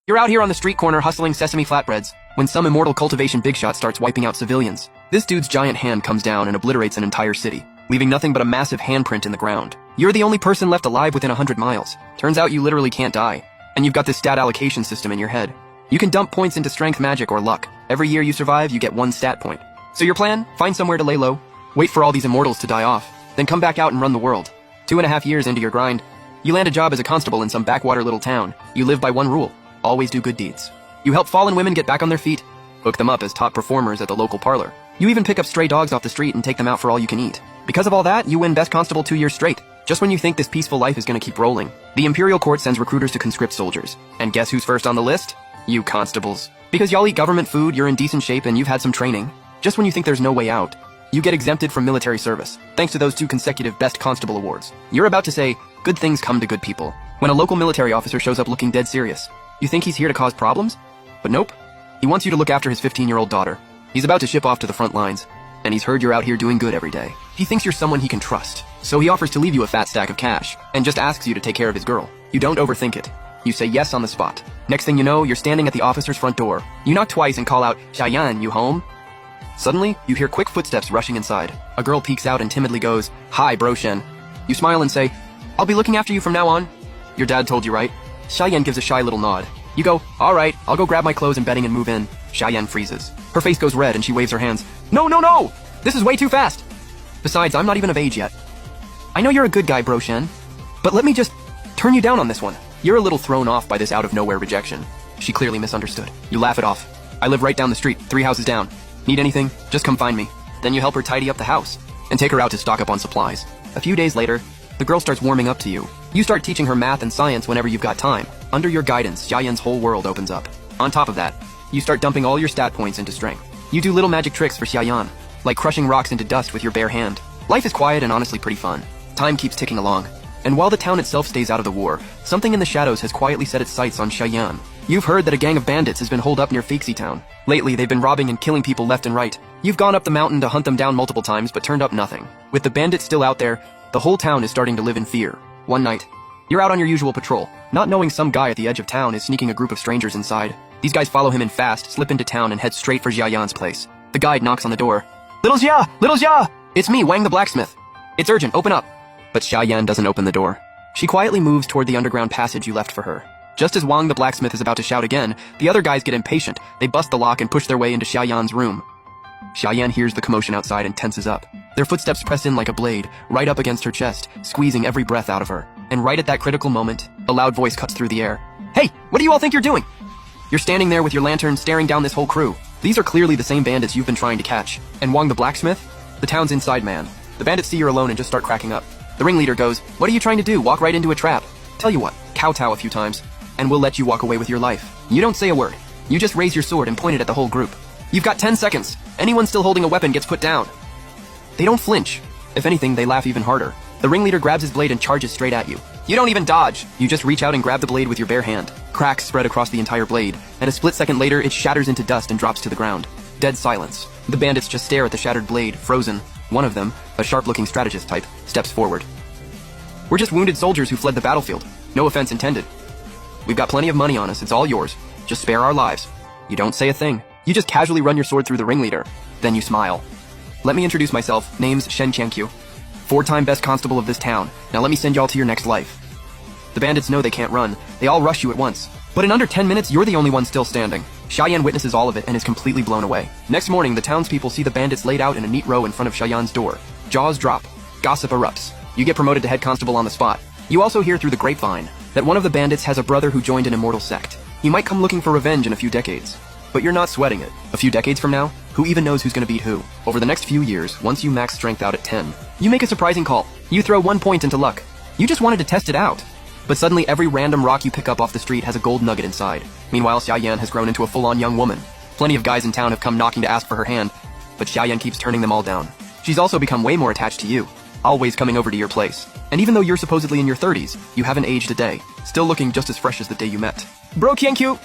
You're out here on the street corner hustling sesame flatbreads when some immortal cultivation big shot starts wiping out civilians. This dude's giant hand comes down and obliterates an entire city, leaving nothing but a massive handprint in the ground. You're the only person left alive within 100 miles. Turns out you literally can't die. And you've got this stat allocation system in your head. You can dump points into strength, magic, or luck. Every year you survive, you get 1 stat point. So your plan? Find somewhere to lay low, wait for all these immortals to die off, then come back out and run the world. 2.5 years into your grind, you land a job as a constable in some backwater little town. You live by one rule: always do good deeds. You help fallen women get back on their feet, hook them up as top performers at the local parlor. You even pick up stray dogs off the street and take them out for all you can eat. Because of all that, you win Best Constable 2 years straight. Just when you think this peaceful life is gonna keep rolling, the Imperial Court sends recruiters to conscript soldiers. And guess who's first on the list? You constables. Because y'all eat government food, you're in decent shape, and you've had some training. Just when you think there's no way out, you get exempted from military service, thanks to those 2 consecutive Best Constable awards. You're about to say, good things come to good people, when a local military officer shows up looking dead serious. You think he's here to cause problems? But nope. He wants you to look after his 15-year-old daughter. He's about to ship off to the front lines, and he's heard you're out here doing good every day. He thinks you're someone he can trust, so he offers to leave you a fat stack of cash, and just asks you to take care of his girl. You don't overthink it. You say yes on the spot. Next thing you know, you're standing at the officer's front door. You knock twice and call out, "Cheyenne, you home?" Suddenly, you hear quick footsteps rushing inside. A girl peeks out and timidly goes, "Hi, Bro Shen." You smile and say, "I'll be looking after you from now on." Your dad told you, right? Cheyenne gives a shy little nod. You go, "All right, I'll go grab my clothes and bedding and move in." Cheyenne freezes. Her face goes red and she waves her hands. "No, no, no! This is way too fast! Besides, I'm not even of age yet. I know you're a good guy, Bro Shen, but let me just turn you down on this one." You're a little thrown off by this out-of-nowhere rejection. She clearly misunderstood. You laugh it off. "I live right down the street, 3 houses down. Need anything? Just come find me." Then you help her tidy up the house and take her out to stock up on supplies. A few days later, the girl starts warming up to you. You start teaching her math and science whenever you've got time. Under your guidance, Xiayan's whole world opens up. On top of that, you start dumping all your stat points into strength. You do little magic tricks for Xiayan, like crushing rocks into dust with your bare hand. Life is quiet and honestly pretty fun. Time keeps ticking along. And while the town itself stays out of the war, something in the shadows has quietly set its sights on Xiayan. You've heard that a gang of bandits has been holed up near Fixie Town. Lately, they've been robbing and killing people left and right. You've gone up the mountain to hunt them down multiple times, but turned up nothing. With the bandits still out there, the whole town is starting to live in fear. One night, you're out on your usual patrol, not knowing some guy at the edge of town is sneaking a group of strangers inside. These guys follow him in fast, slip into town, and head straight for Xiayan's place. The guide knocks on the door. "Little Xia! Little Xia! It's me, Wang the blacksmith. It's urgent, open up." But Xiayan doesn't open the door. She quietly moves toward the underground passage you left for her. Just as Wang the blacksmith is about to shout again, the other guys get impatient. They bust the lock and push their way into Xiayan's room. Xiayan hears the commotion outside and tenses up. Their footsteps press in like a blade, right up against her chest, squeezing every breath out of her. And right at that critical moment, a loud voice cuts through the air. "Hey, what do you all think you're doing?" You're standing there with your lantern staring down this whole crew. These are clearly the same bandits you've been trying to catch. And Wang the blacksmith? The town's inside man. The bandits see you're alone and just start cracking up. The ringleader goes, "What are you trying to do? Walk right into a trap. Tell you what, kowtow a few times, and we'll let you walk away with your life." You don't say a word. You just raise your sword and point it at the whole group. You've got 10 seconds. Anyone still holding a weapon gets put down. They don't flinch. If anything, they laugh even harder. The ringleader grabs his blade and charges straight at you. You don't even dodge. You just reach out and grab the blade with your bare hand. Cracks spread across the entire blade, and a split second later, it shatters into dust and drops to the ground. Dead silence. The bandits just stare at the shattered blade, frozen. One of them, a sharp-looking strategist type, steps forward. "We're just wounded soldiers who fled the battlefield. No offense intended. We've got plenty of money on us, it's all yours. Just spare our lives." You don't say a thing. You just casually run your sword through the ringleader. Then you smile. "Let me introduce myself. Name's Shen Qianqiu. 4-time best constable of this town. Now let me send y'all to your next life." The bandits know they can't run. They all rush you at once. But in under 10 minutes, you're the only one still standing. Xiayan witnesses all of it and is completely blown away. Next morning, the townspeople see the bandits laid out in a neat row in front of Xiayan's door. Jaws drop. Gossip erupts. You get promoted to head constable on the spot. You also hear through the grapevine that one of the bandits has a brother who joined an immortal sect. He might come looking for revenge in a few decades. But you're not sweating it. A few decades from now, who even knows who's gonna beat who? Over the next few years, once you max strength out at 10, you make a surprising call. You throw 1 point into luck. You just wanted to test it out. But suddenly every random rock you pick up off the street has a gold nugget inside. Meanwhile, Xiayan has grown into a full-on young woman. Plenty of guys in town have come knocking to ask for her hand, but Xiayan keeps turning them all down. She's also become way more attached to you, always coming over to your place. And even though you're supposedly in your 30s, you haven't aged a day, still looking just as fresh as the day you met. "Bro Qianqiu,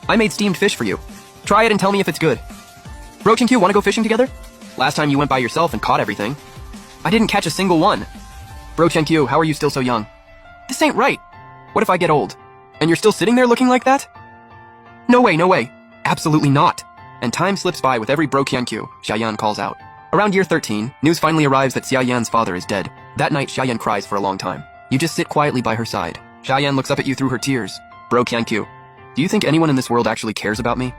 I made steamed fish for you. Try it and tell me if it's good." "Bro Qianqiu, wanna go fishing together? Last time you went by yourself and caught everything. I didn't catch a single one." "Bro Qianqiu, how are you still so young?" "This ain't right. What if I get old? And you're still sitting there looking like that?" No way, no way. Absolutely not. And time slips by with every Bro Qiankyu, Xiaoyan calls out. Around year 13, news finally arrives that Xiaoyan's father is dead. That night, Xiaoyan cries for a long time. You just sit quietly by her side. Xiaoyan looks up at you through her tears. Bro Qiankyu, do you think anyone in this world actually cares about me?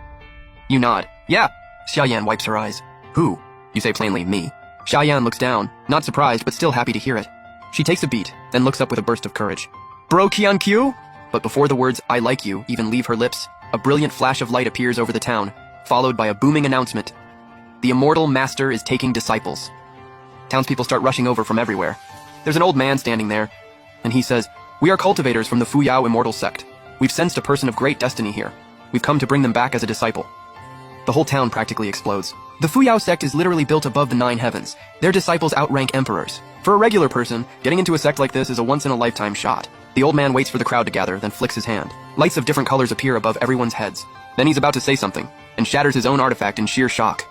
You nod. Yeah. Xiaoyan wipes her eyes. Who? You say plainly, me. Xiaoyan looks down, not surprised but still happy to hear it. She takes a beat, then looks up with a burst of courage. Bro Qiankyu? But before the words, I like you, even leave her lips, a brilliant flash of light appears over the town, followed by a booming announcement. The immortal master is taking disciples. Townspeople start rushing over from everywhere. There's an old man standing there, and he says, We are cultivators from the Fuyao immortal sect. We've sensed a person of great destiny here. We've come to bring them back as a disciple. The whole town practically explodes. The Fuyao sect is literally built above the 9 heavens. Their disciples outrank emperors. For a regular person, getting into a sect like this is a once-in-a-lifetime shot. The old man waits for the crowd to gather, then flicks his hand. Lights of different colors appear above everyone's heads. Then he's about to say something, and shatters his own artifact in sheer shock.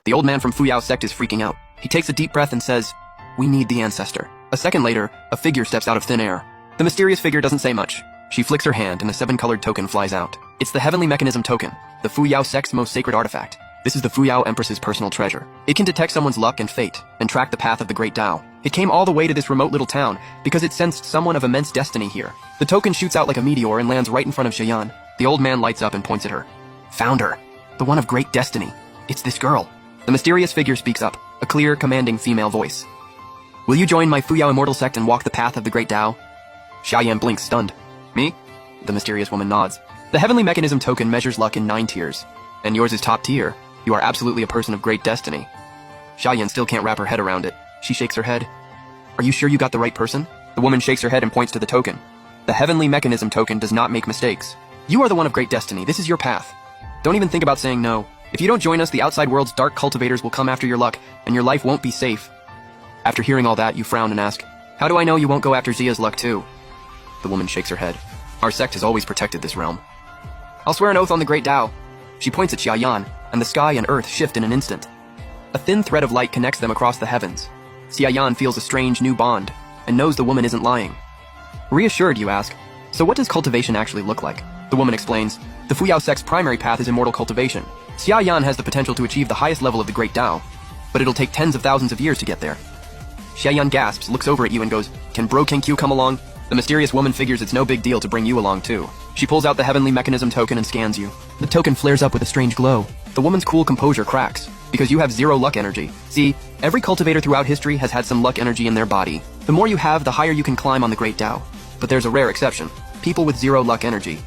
The old man from Fuyao sect is freaking out. He takes a deep breath and says, We need the ancestor. A second later, a figure steps out of thin air. The mysterious figure doesn't say much. She flicks her hand and a 7-colored token flies out. It's the Heavenly Mechanism token, the Fuyao sect's most sacred artifact. This is the Fuyao Empress's personal treasure. It can detect someone's luck and fate, and track the path of the Great Tao. It came all the way to this remote little town, because it sensed someone of immense destiny here. The token shoots out like a meteor and lands right in front of Xiaoyan. The old man lights up and points at her. Found her. The one of great destiny. It's this girl. The mysterious figure speaks up, a clear, commanding female voice. Will you join my Fuyao immortal sect and walk the path of the Great Tao? Xiaoyan blinks, stunned. Me? The mysterious woman nods. The Heavenly Mechanism token measures luck in 9 tiers, and yours is top tier. You are absolutely a person of great destiny. Xiaoyan still can't wrap her head around it. She shakes her head. Are you sure you got the right person? The woman shakes her head and points to the token. The Heavenly Mechanism token does not make mistakes. You are the one of great destiny. This is your path. Don't even think about saying no. If you don't join us, the outside world's dark cultivators will come after your luck, and your life won't be safe. After hearing all that, you frown and ask, How do I know you won't go after Zia's luck too? The woman shakes her head. Our sect has always protected this realm. I'll swear an oath on the Great Tao. She points at Xiaoyan, and the sky and earth shift in an instant. A thin thread of light connects them across the heavens. Xiaoyan feels a strange new bond, and knows the woman isn't lying. Reassured, you ask, So what does cultivation actually look like? The woman explains, The Fuyao sect's primary path is immortal cultivation. Xiaoyan has the potential to achieve the highest level of the Great Tao, but it'll take tens of thousands of years to get there. Xiaoyan gasps, looks over at you and goes, Can Bro Qiankyu come along? The mysterious woman figures it's no big deal to bring you along too. She pulls out the Heavenly Mechanism token and scans you. The token flares up with a strange glow. The woman's cool composure cracks, because you have 0 luck energy. See, every cultivator throughout history has had some luck energy in their body. The more you have, the higher you can climb on the Great Tao. But there's a rare exception. People with 0 luck energy.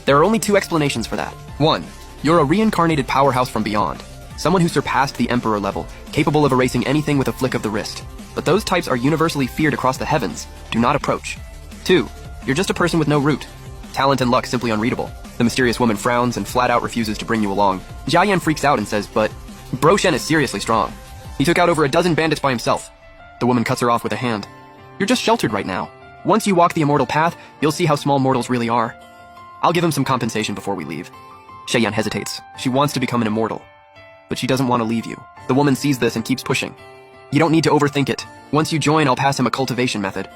There are only 2 explanations for that. 1. You're a reincarnated powerhouse from beyond. Someone who surpassed the Emperor level, capable of erasing anything with a flick of the wrist. But those types are universally feared across the heavens. Do not approach. 2. You're just a person with no root. Talent and luck simply unreadable. The mysterious woman frowns and flat out refuses to bring you along. Xiaoyan freaks out and says, But Bro Shen is seriously strong. He took out over a dozen bandits by himself. The woman cuts her off with a hand. You're just sheltered right now. Once you walk the immortal path, you'll see how small mortals really are. I'll give him some compensation before we leave. Xiaoyan hesitates. She wants to become an immortal, but she doesn't want to leave you. The woman sees this and keeps pushing. You don't need to overthink it. Once you join, I'll pass him a cultivation method.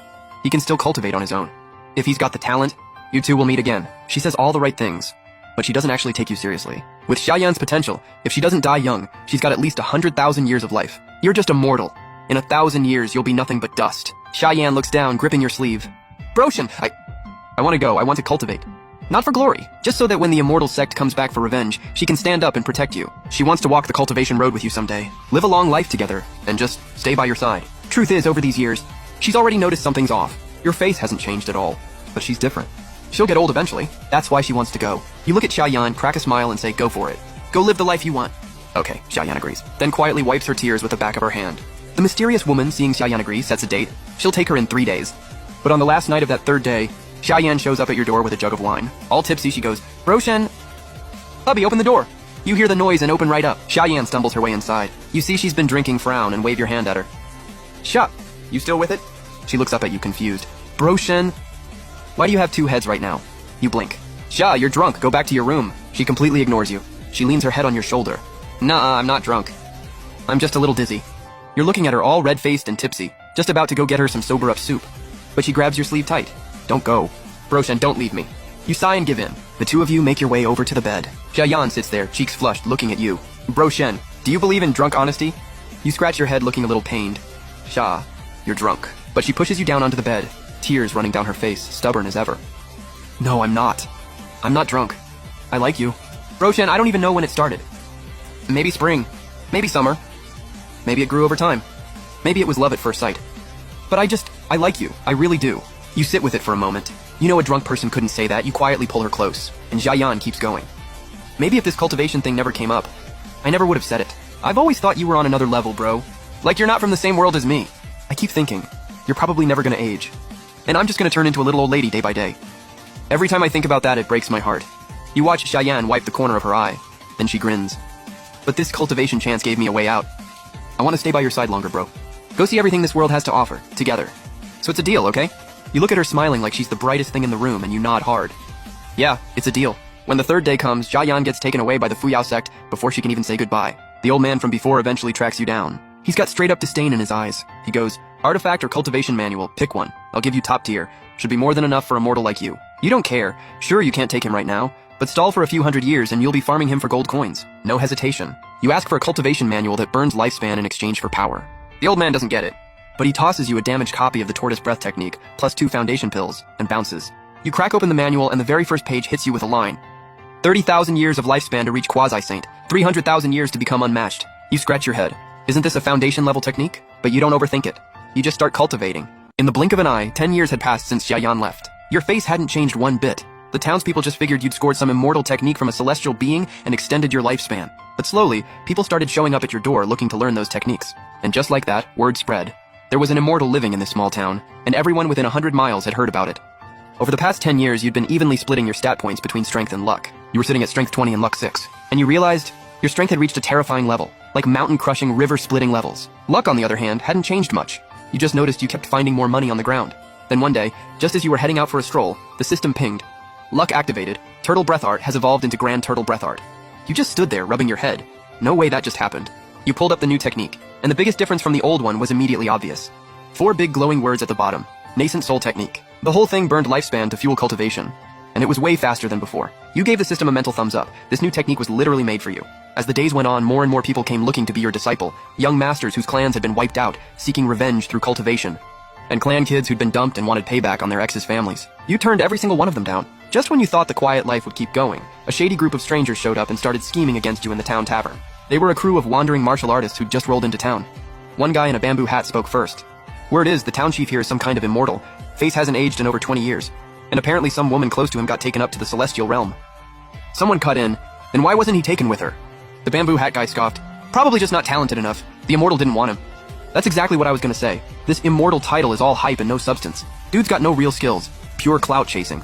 He can still cultivate on his own. If he's got the talent, you two will meet again. She says all the right things, but she doesn't actually take you seriously. With Xiaoyan's potential, if she doesn't die young, she's got at least 100,000 years of life. You're just a mortal. In 1,000 years, you'll be nothing but dust. Xiaoyan looks down, gripping your sleeve. Bro Shen, I want to go. I want to cultivate. Not for glory, just so that when the immortal sect comes back for revenge, she can stand up and protect you. She wants to walk the cultivation road with you someday, live a long life together, and just stay by your side. Truth is, over these years, she's already noticed something's off. Your face hasn't changed at all, but she's different. She'll get old eventually. That's why she wants to go. You look at Xiaoyan, crack a smile, and say, go for it. Go live the life you want. Okay, Xiaoyan agrees, then quietly wipes her tears with the back of her hand. The mysterious woman, seeing Xiaoyan agree, sets a date. She'll take her in 3 days. But on the last night of that 3rd day, Xiaoyan shows up at your door with a jug of wine. All tipsy, she goes, Bro Shen, hubby, open the door. You hear the noise and open right up. Xiaoyan stumbles her way inside. You see she's been drinking, frown, and wave your hand at her. Shut. You still with it? She looks up at you confused. Bro Shen, why do you have 2 heads right now? You blink. Sha, you're drunk. Go back to your room. She completely ignores you. She leans her head on your shoulder. Nah, I'm not drunk. I'm just a little dizzy. You're looking at her all red-faced and tipsy, just about to go get her some sober-up soup. But she grabs your sleeve tight. Don't go. Bro Shen, don't leave me. You sigh and give in. The two of you make your way over to the bed. Xiaoyan sits there, cheeks flushed, looking at you. Bro Shen, do you believe in drunk honesty? You scratch your head looking a little pained. Xia, you're drunk. But she pushes you down onto the bed, tears running down her face, stubborn as ever. No, I'm not. I'm not drunk. I like you. Bro Shen, I don't even know when it started. Maybe spring. Maybe summer. Maybe it grew over time. Maybe it was love at first sight. But I like you. I really do. You sit with it for a moment. You know a drunk person couldn't say that. You quietly pull her close. And Xiaoyan keeps going. Maybe if this cultivation thing never came up, I never would have said it. I've always thought you were on another level, bro. Like you're not from the same world as me. I keep thinking, you're probably never gonna age. And I'm just gonna turn into a little old lady day by day. Every time I think about that, it breaks my heart. You watch Xiaoyan wipe the corner of her eye. Then she grins. But this cultivation chance gave me a way out. I want to stay by your side longer, bro. Go see everything this world has to offer, together. So it's a deal, okay? You look at her smiling like she's the brightest thing in the room and you nod hard. Yeah, it's a deal. When the third day comes, Xiaoyan gets taken away by the Fuyao sect before she can even say goodbye. The old man from before eventually tracks you down. He's got straight up disdain in his eyes. He goes, artifact or cultivation manual, pick one. I'll give you top tier. Should be more than enough for a mortal like you. You don't care. Sure, you can't take him right now, but stall for a few hundred years and you'll be farming him for gold coins. No hesitation. You ask for a cultivation manual that burns lifespan in exchange for power. The old man doesn't get it, but he tosses you a damaged copy of the tortoise breath technique, plus 2 foundation pills, and bounces. You crack open the manual and the very first page hits you with a line. 30,000 years of lifespan to reach quasi-saint, 300,000 years to become unmatched. You scratch your head. Isn't this a foundation level technique? But you don't overthink it. You just start cultivating. In the blink of an eye, 10 years had passed since Xiaoyan left. Your face hadn't changed one bit. The townspeople just figured you'd scored some immortal technique from a celestial being and extended your lifespan. But slowly, people started showing up at your door looking to learn those techniques. And just like that, word spread. There was an immortal living in this small town, and everyone within 100 miles had heard about it. Over the past 10 years, you'd been evenly splitting your stat points between strength and luck. You were sitting at strength 20 and luck 6. And you realized your strength had reached a terrifying level, like mountain-crushing, river-splitting levels. Luck, on the other hand, hadn't changed much. You just noticed you kept finding more money on the ground. Then one day, just as you were heading out for a stroll, the system pinged. Luck activated. Turtle Breath Art has evolved into Grand Turtle Breath Art. You just stood there, rubbing your head. No way that just happened. You pulled up the new technique, and the biggest difference from the old one was immediately obvious. 4 big glowing words at the bottom. Nascent Soul Technique. The whole thing burned lifespan to fuel cultivation, and it was way faster than before. You gave the system a mental thumbs up. This new technique was literally made for you. As the days went on, more and more people came looking to be your disciple. Young masters whose clans had been wiped out, seeking revenge through cultivation. And clan kids who'd been dumped and wanted payback on their exes' families. You turned every single one of them down. Just when you thought the quiet life would keep going, a shady group of strangers showed up and started scheming against you in the town tavern. They were a crew of wandering martial artists who'd just rolled into town. One guy in a bamboo hat spoke first. Word is, the town chief here is some kind of immortal. Face hasn't aged in over 20 years. And apparently some woman close to him got taken up to the celestial realm. Someone cut in. Then why wasn't he taken with her? The bamboo hat guy scoffed. Probably just not talented enough. The immortal didn't want him. That's exactly what I was gonna say. This immortal title is all hype and no substance. Dude's got no real skills. Pure clout chasing.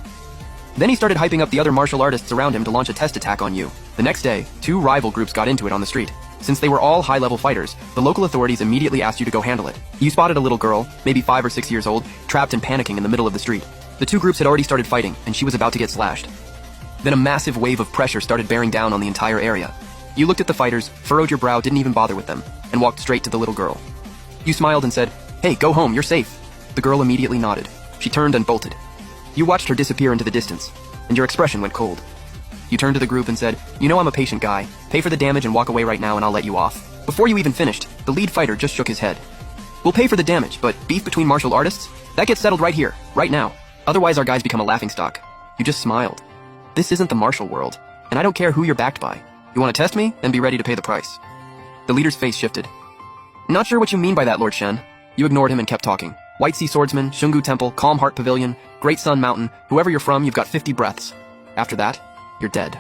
Then he started hyping up the other martial artists around him to launch a test attack on you. The next day, 2 rival groups got into it on the street. Since they were all high-level fighters, the local authorities immediately asked you to go handle it. You spotted a little girl, maybe 5 or 6 years old, trapped and panicking in the middle of the street. The 2 groups had already started fighting, and she was about to get slashed. Then a massive wave of pressure started bearing down on the entire area. You looked at the fighters, furrowed your brow, didn't even bother with them, and walked straight to the little girl. You smiled and said, "Hey, go home, you're safe." The girl immediately nodded. She turned and bolted. You watched her disappear into the distance, and your expression went cold. You turned to the group and said, "You know I'm a patient guy. Pay for the damage and walk away right now and I'll let you off." Before you even finished, the lead fighter just shook his head. "We'll pay for the damage, but beef between martial artists? That gets settled right here, right now. Otherwise our guys become a laughingstock." You just smiled. This isn't the martial world, and I don't care who you're backed by. You want to test me? Then be ready to pay the price. The leader's face shifted. "Not sure what you mean by that, Lord Shen." You ignored him and kept talking. "White Sea Swordsman, Shungu Temple, Calm Heart Pavilion, Great Sun Mountain, whoever you're from, you've got 50 breaths. After that, you're dead."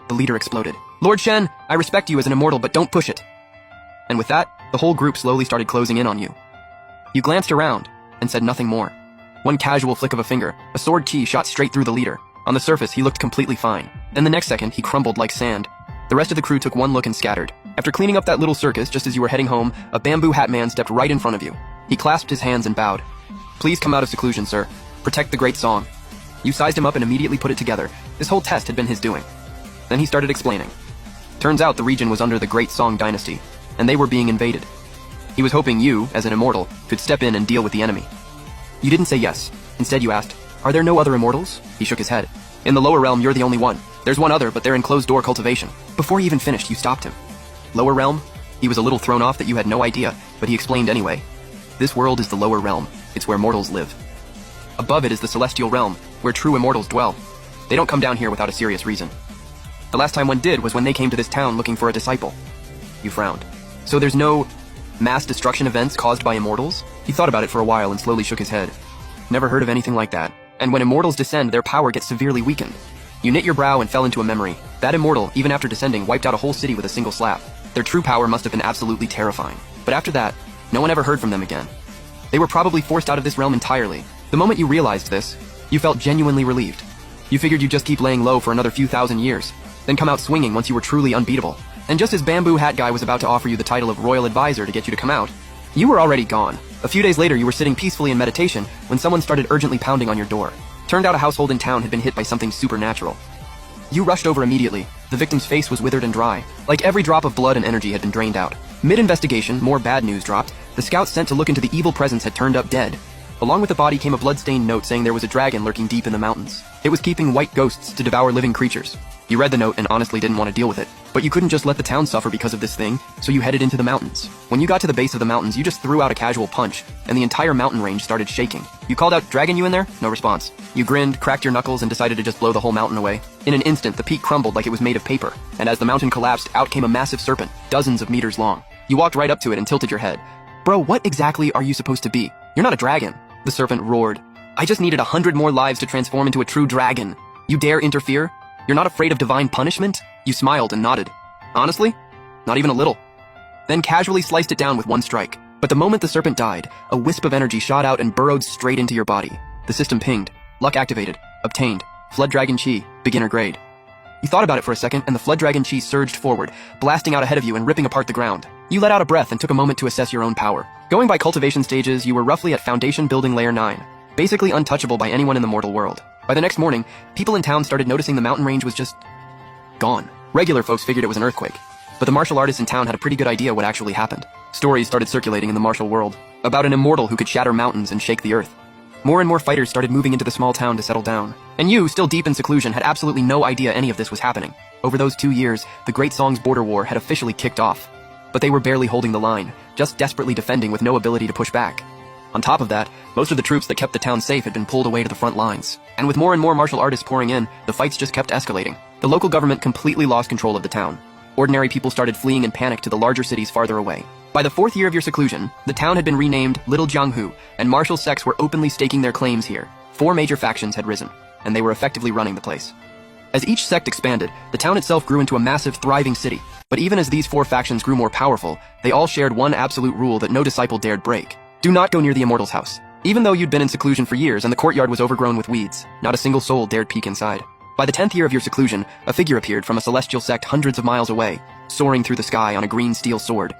The leader exploded. "Lord Shen, I respect you as an immortal, but don't push it." And with that, the whole group slowly started closing in on you. You glanced around and said nothing more. One casual flick of a finger, a sword key shot straight through the leader. On the surface, he looked completely fine. Then the next second, he crumbled like sand. The rest of the crew took one look and scattered. After cleaning up that little circus just as you were heading home, a bamboo hat man stepped right in front of you. He clasped his hands and bowed. "Please come out of seclusion, sir. Protect the great song." You sized him up and immediately put it together. This whole test had been his doing. Then he started explaining. Turns out the region was under the Great Song Dynasty, and they were being invaded. He was hoping you, as an immortal, could step in and deal with the enemy. You didn't say yes. Instead you asked, "Are there no other immortals?" He shook his head. In the lower realm, you're the only one. There's one other, but they're in closed-door cultivation. Before he even finished, you stopped him. Lower realm? He was a little thrown off that you had no idea, but he explained anyway. This world is the lower realm. It's where mortals live. Above it is the celestial realm, where true immortals dwell. They don't come down here without a serious reason. The last time one did was when they came to this town looking for a disciple. You frowned. So there's no mass destruction events caused by immortals? He thought about it for a while and slowly shook his head. Never heard of anything like that. And when immortals descend, their power gets severely weakened. You knit your brow and fell into a memory. That immortal, even after descending, wiped out a whole city with a single slap. Their true power must have been absolutely terrifying. But after that, no one ever heard from them again. They were probably forced out of this realm entirely. The moment you realized this, you felt genuinely relieved. You figured you'd just keep laying low for another few thousand years, then come out swinging once you were truly unbeatable. And just as Bamboo Hat Guy was about to offer you the title of Royal Advisor to get you to come out, you were already gone. A few days later, you were sitting peacefully in meditation when someone started urgently pounding on your door. Turned out a household in town had been hit by something supernatural. You rushed over immediately. The victim's face was withered and dry. Like every drop of blood and energy had been drained out. Mid-investigation, more bad news dropped. The scouts sent to look into the evil presence had turned up dead. Along with the body came a blood-stained note saying there was a dragon lurking deep in the mountains. It was keeping white ghosts to devour living creatures. You read the note and honestly didn't want to deal with it. But you couldn't just let the town suffer because of this thing, so you headed into the mountains. When you got to the base of the mountains, you just threw out a casual punch, and the entire mountain range started shaking. You called out, "Dragon, you in there?" No response. You grinned, cracked your knuckles, and decided to just blow the whole mountain away. In an instant, the peak crumbled like it was made of paper, and as the mountain collapsed, out came a massive serpent, dozens of meters long. You walked right up to it and tilted your head. "Bro, what exactly are you supposed to be? You're not a dragon." The serpent roared. "I just needed 100 more lives to transform into a true dragon. You dare interfere? You're not afraid of divine punishment?" You smiled and nodded. "Honestly? Not even a little." Then casually sliced it down with one strike. But the moment the serpent died, a wisp of energy shot out and burrowed straight into your body. The system pinged. Luck activated. Obtained. Flood Dragon Chi. Beginner grade. You thought about it for a second, and the Flood Dragon Chi surged forward, blasting out ahead of you and ripping apart the ground. You let out a breath and took a moment to assess your own power. Going by cultivation stages, you were roughly at Foundation Building Layer 9, basically untouchable by anyone in the mortal world. By the next morning, people in town started noticing the mountain range was just gone. Regular folks figured it was an earthquake, but the martial artists in town had a pretty good idea what actually happened. Stories started circulating in the martial world about an immortal who could shatter mountains and shake the earth. More and more fighters started moving into the small town to settle down. And you, still deep in seclusion, had absolutely no idea any of this was happening. Over those 2 years, the Great Song's border war had officially kicked off. But they were barely holding the line, just desperately defending with no ability to push back. On top of that, most of the troops that kept the town safe had been pulled away to the front lines. And with more and more martial artists pouring in, the fights just kept escalating. The local government completely lost control of the town. Ordinary people started fleeing in panic to the larger cities farther away. By the 4th year of your seclusion, the town had been renamed Little Jianghu, and martial sects were openly staking their claims here. 4 major factions had risen, and they were effectively running the place. As each sect expanded, the town itself grew into a massive, thriving city. But even as these 4 factions grew more powerful, they all shared one absolute rule that no disciple dared break. Do not go near the Immortal's house. Even though you'd been in seclusion for years and the courtyard was overgrown with weeds, not a single soul dared peek inside. By the 10th year of your seclusion, a figure appeared from a celestial sect hundreds of miles away, soaring through the sky on a green steel sword.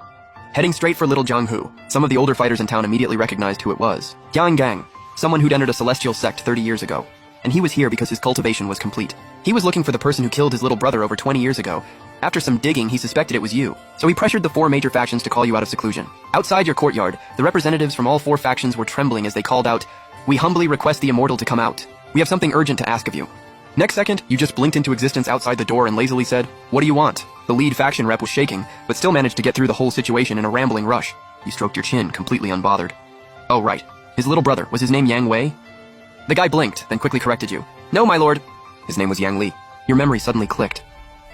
Heading straight for Little Jianghu, some of the older fighters in town immediately recognized who it was. Yang Gang, someone who'd entered a celestial sect 30 years ago. And he was here because his cultivation was complete. He was looking for the person who killed his little brother over 20 years ago. After some digging, he suspected it was you, so he pressured the 4 major factions to call you out of seclusion. Outside your courtyard, the representatives from all 4 factions were trembling as they called out, "We humbly request the Immortal to come out. We have something urgent to ask of you." Next second, you just blinked into existence outside the door and lazily said, "What do you want?" The lead faction rep was shaking, but still managed to get through the whole situation in a rambling rush. You stroked your chin, completely unbothered. "Oh right, his little brother, was his name Yang Wei?" The guy blinked, then quickly corrected you. "No, my lord. His name was Yang Li." Your memory suddenly clicked.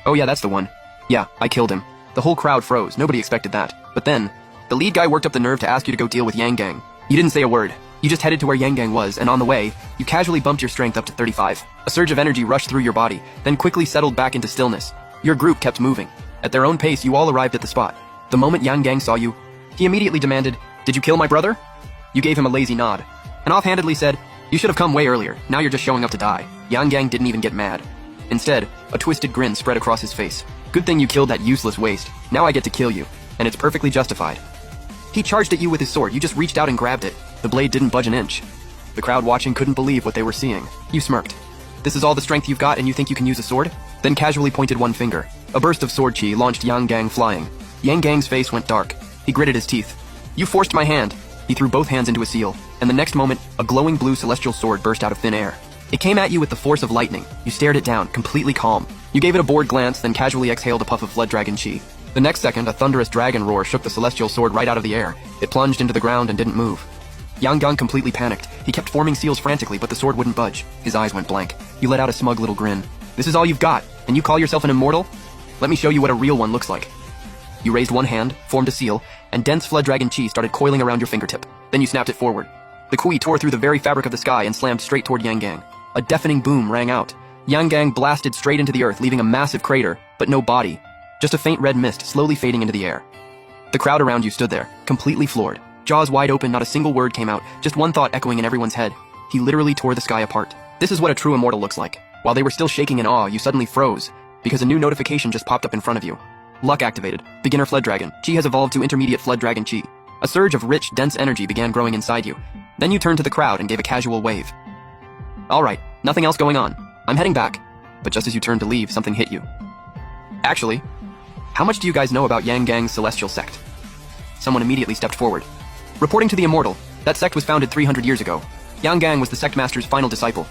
"Oh yeah, that's the one. Yeah, I killed him." The whole crowd froze, nobody expected that. But then, the lead guy worked up the nerve to ask you to go deal with Yang Gang. You didn't say a word. You just headed to where Yang Gang was, and on the way, you casually bumped your strength up to 35. A surge of energy rushed through your body, then quickly settled back into stillness. Your group kept moving. At their own pace, you all arrived at the spot. The moment Yang Gang saw you, he immediately demanded, "Did you kill my brother?" You gave him a lazy nod, and offhandedly said, "You should have come way earlier. Now you're just showing up to die." Yang Gang didn't even get mad. Instead, a twisted grin spread across his face. "Good thing you killed that useless waste. Now I get to kill you, and it's perfectly justified." He charged at you with his sword. You just reached out and grabbed it. The blade didn't budge an inch. The crowd watching couldn't believe what they were seeing. You smirked. "This is all the strength you've got and you think you can use a sword?" Then casually pointed one finger. A burst of sword chi launched Yang Gang flying. Yang Gang's face went dark. He gritted his teeth. "You forced my hand." He threw both hands into a seal, and the next moment, a glowing blue celestial sword burst out of thin air. It came at you with the force of lightning. You stared it down, completely calm. You gave it a bored glance, then casually exhaled a puff of Flood Dragon Chi. The next second, a thunderous dragon roar shook the celestial sword right out of the air. It plunged into the ground and didn't move. Yang Gang completely panicked. He kept forming seals frantically, but the sword wouldn't budge. His eyes went blank. You let out a smug little grin. This is all you've got, and you call yourself an immortal? Let me show you what a real one looks like. You raised one hand, formed a seal, and dense Flood Dragon Chi started coiling around your fingertip. Then you snapped it forward. The Kui tore through the very fabric of the sky and slammed straight toward Yang Gang. A deafening boom rang out. Yang Gang blasted straight into the earth, leaving a massive crater, but no body. Just a faint red mist slowly fading into the air. The crowd around you stood there, completely floored. Jaws wide open, not a single word came out, just one thought echoing in everyone's head. He literally tore the sky apart. This is what a true immortal looks like. While they were still shaking in awe, you suddenly froze, because a new notification just popped up in front of you. Luck activated. Beginner Flood Dragon. Chi has evolved to Intermediate Flood Dragon Chi. A surge of rich, dense energy began growing inside you. Then you turned to the crowd and gave a casual wave. Alright, nothing else going on. I'm heading back. But just as you turned to leave, something hit you. Actually, how much do you guys know about Yang Gang's celestial sect? Someone immediately stepped forward. Reporting to the Immortal, that sect was founded 300 years ago. Yang Gang was the sect master's final disciple.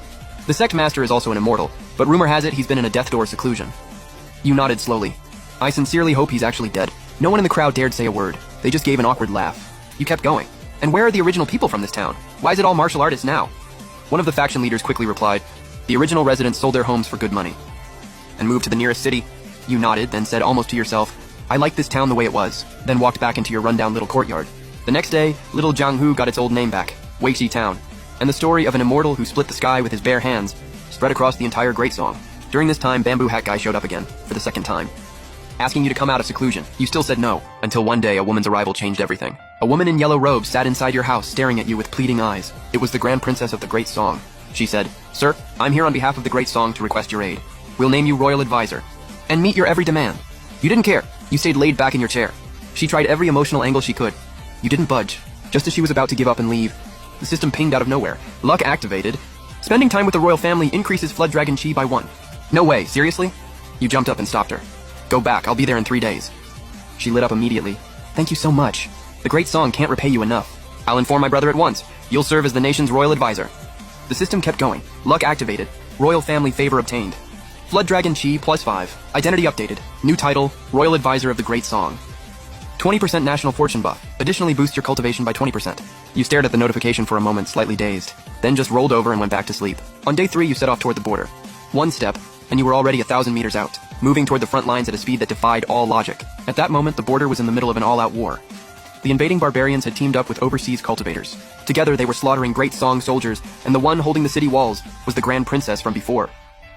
The sect master is also an immortal, but rumor has it he's been in a death door seclusion. You nodded slowly. I sincerely hope he's actually dead. No one in the crowd dared say a word. They just gave an awkward laugh. You kept going. And where are the original people from this town? Why is it all martial artists now? One of the faction leaders quickly replied, the original residents sold their homes for good money. And moved to the nearest city. You nodded, then said almost to yourself, I like this town the way it was, then walked back into your rundown little courtyard. The next day, little Jianghu got its old name back, Weiqi Town, and the story of an immortal who split the sky with his bare hands spread across the entire Great Song. During this time, Bamboo Hat Guy showed up again, for the second time, asking you to come out of seclusion. You still said no, until one day a woman's arrival changed everything. A woman in yellow robes sat inside your house staring at you with pleading eyes. It was the Grand Princess of the Great Song. She said, Sir, I'm here on behalf of the Great Song to request your aid. We'll name you Royal Advisor, and meet your every demand. You didn't care. You stayed laid back in your chair. She tried every emotional angle she could. You didn't budge. Just as she was about to give up and leave, the system pinged out of nowhere. Luck activated. Spending time with the royal family increases Flood Dragon Chi by 1. No way, seriously? You jumped up and stopped her. Go back, I'll be there in 3 days. She lit up immediately. Thank you so much. The Great Song can't repay you enough. I'll inform my brother at once. You'll serve as the nation's royal advisor. The system kept going. Luck activated. Royal family favor obtained. Flood Dragon Chi +5. Identity updated. New title, Royal Advisor of the Great Song. 20% national fortune buff. Additionally boosts your cultivation by 20%. You stared at the notification for a moment, slightly dazed, then just rolled over and went back to sleep. On day 3, you set off toward the border. One step, and you were already 1,000 meters out, moving toward the front lines at a speed that defied all logic. At that moment, the border was in the middle of an all-out war. The invading barbarians had teamed up with overseas cultivators. Together, they were slaughtering Great Song soldiers, and the one holding the city walls was the Grand Princess from before.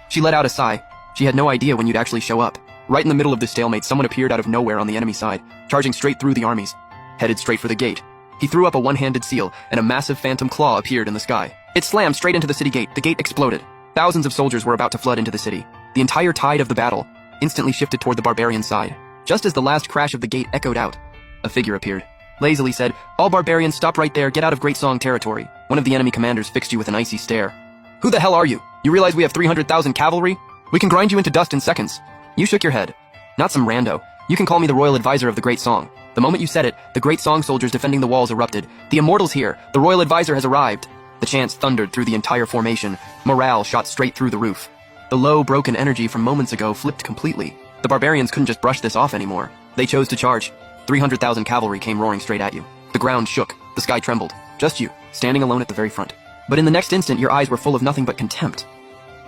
She let out a sigh. She had no idea when you'd actually show up. Right in the middle of this stalemate, someone appeared out of nowhere on the enemy side, charging straight through the armies, headed straight for the gate. He threw up a one-handed seal, and a massive phantom claw appeared in the sky. It slammed straight into the city gate. The gate exploded. Thousands of soldiers were about to flood into the city. The entire tide of the battle instantly shifted toward the barbarian side. Just as the last crash of the gate echoed out, a figure appeared. Lazily said, all barbarians stop right there, get out of Great Song territory. One of the enemy commanders fixed you with an icy stare. Who the hell are you? You realize we have 300,000 cavalry? We can grind you into dust in seconds. You shook your head. Not some rando. You can call me the Royal Advisor of the Great Song. The moment you said it, the Great Song soldiers defending the walls erupted. The Immortal's here. The Royal Advisor has arrived. The chants thundered through the entire formation. Morale shot straight through the roof. The low, broken energy from moments ago flipped completely. The barbarians couldn't just brush this off anymore. They chose to charge. 300,000 cavalry came roaring straight at you. The ground shook. The sky trembled. Just you, standing alone at the very front. But in the next instant, your eyes were full of nothing but contempt.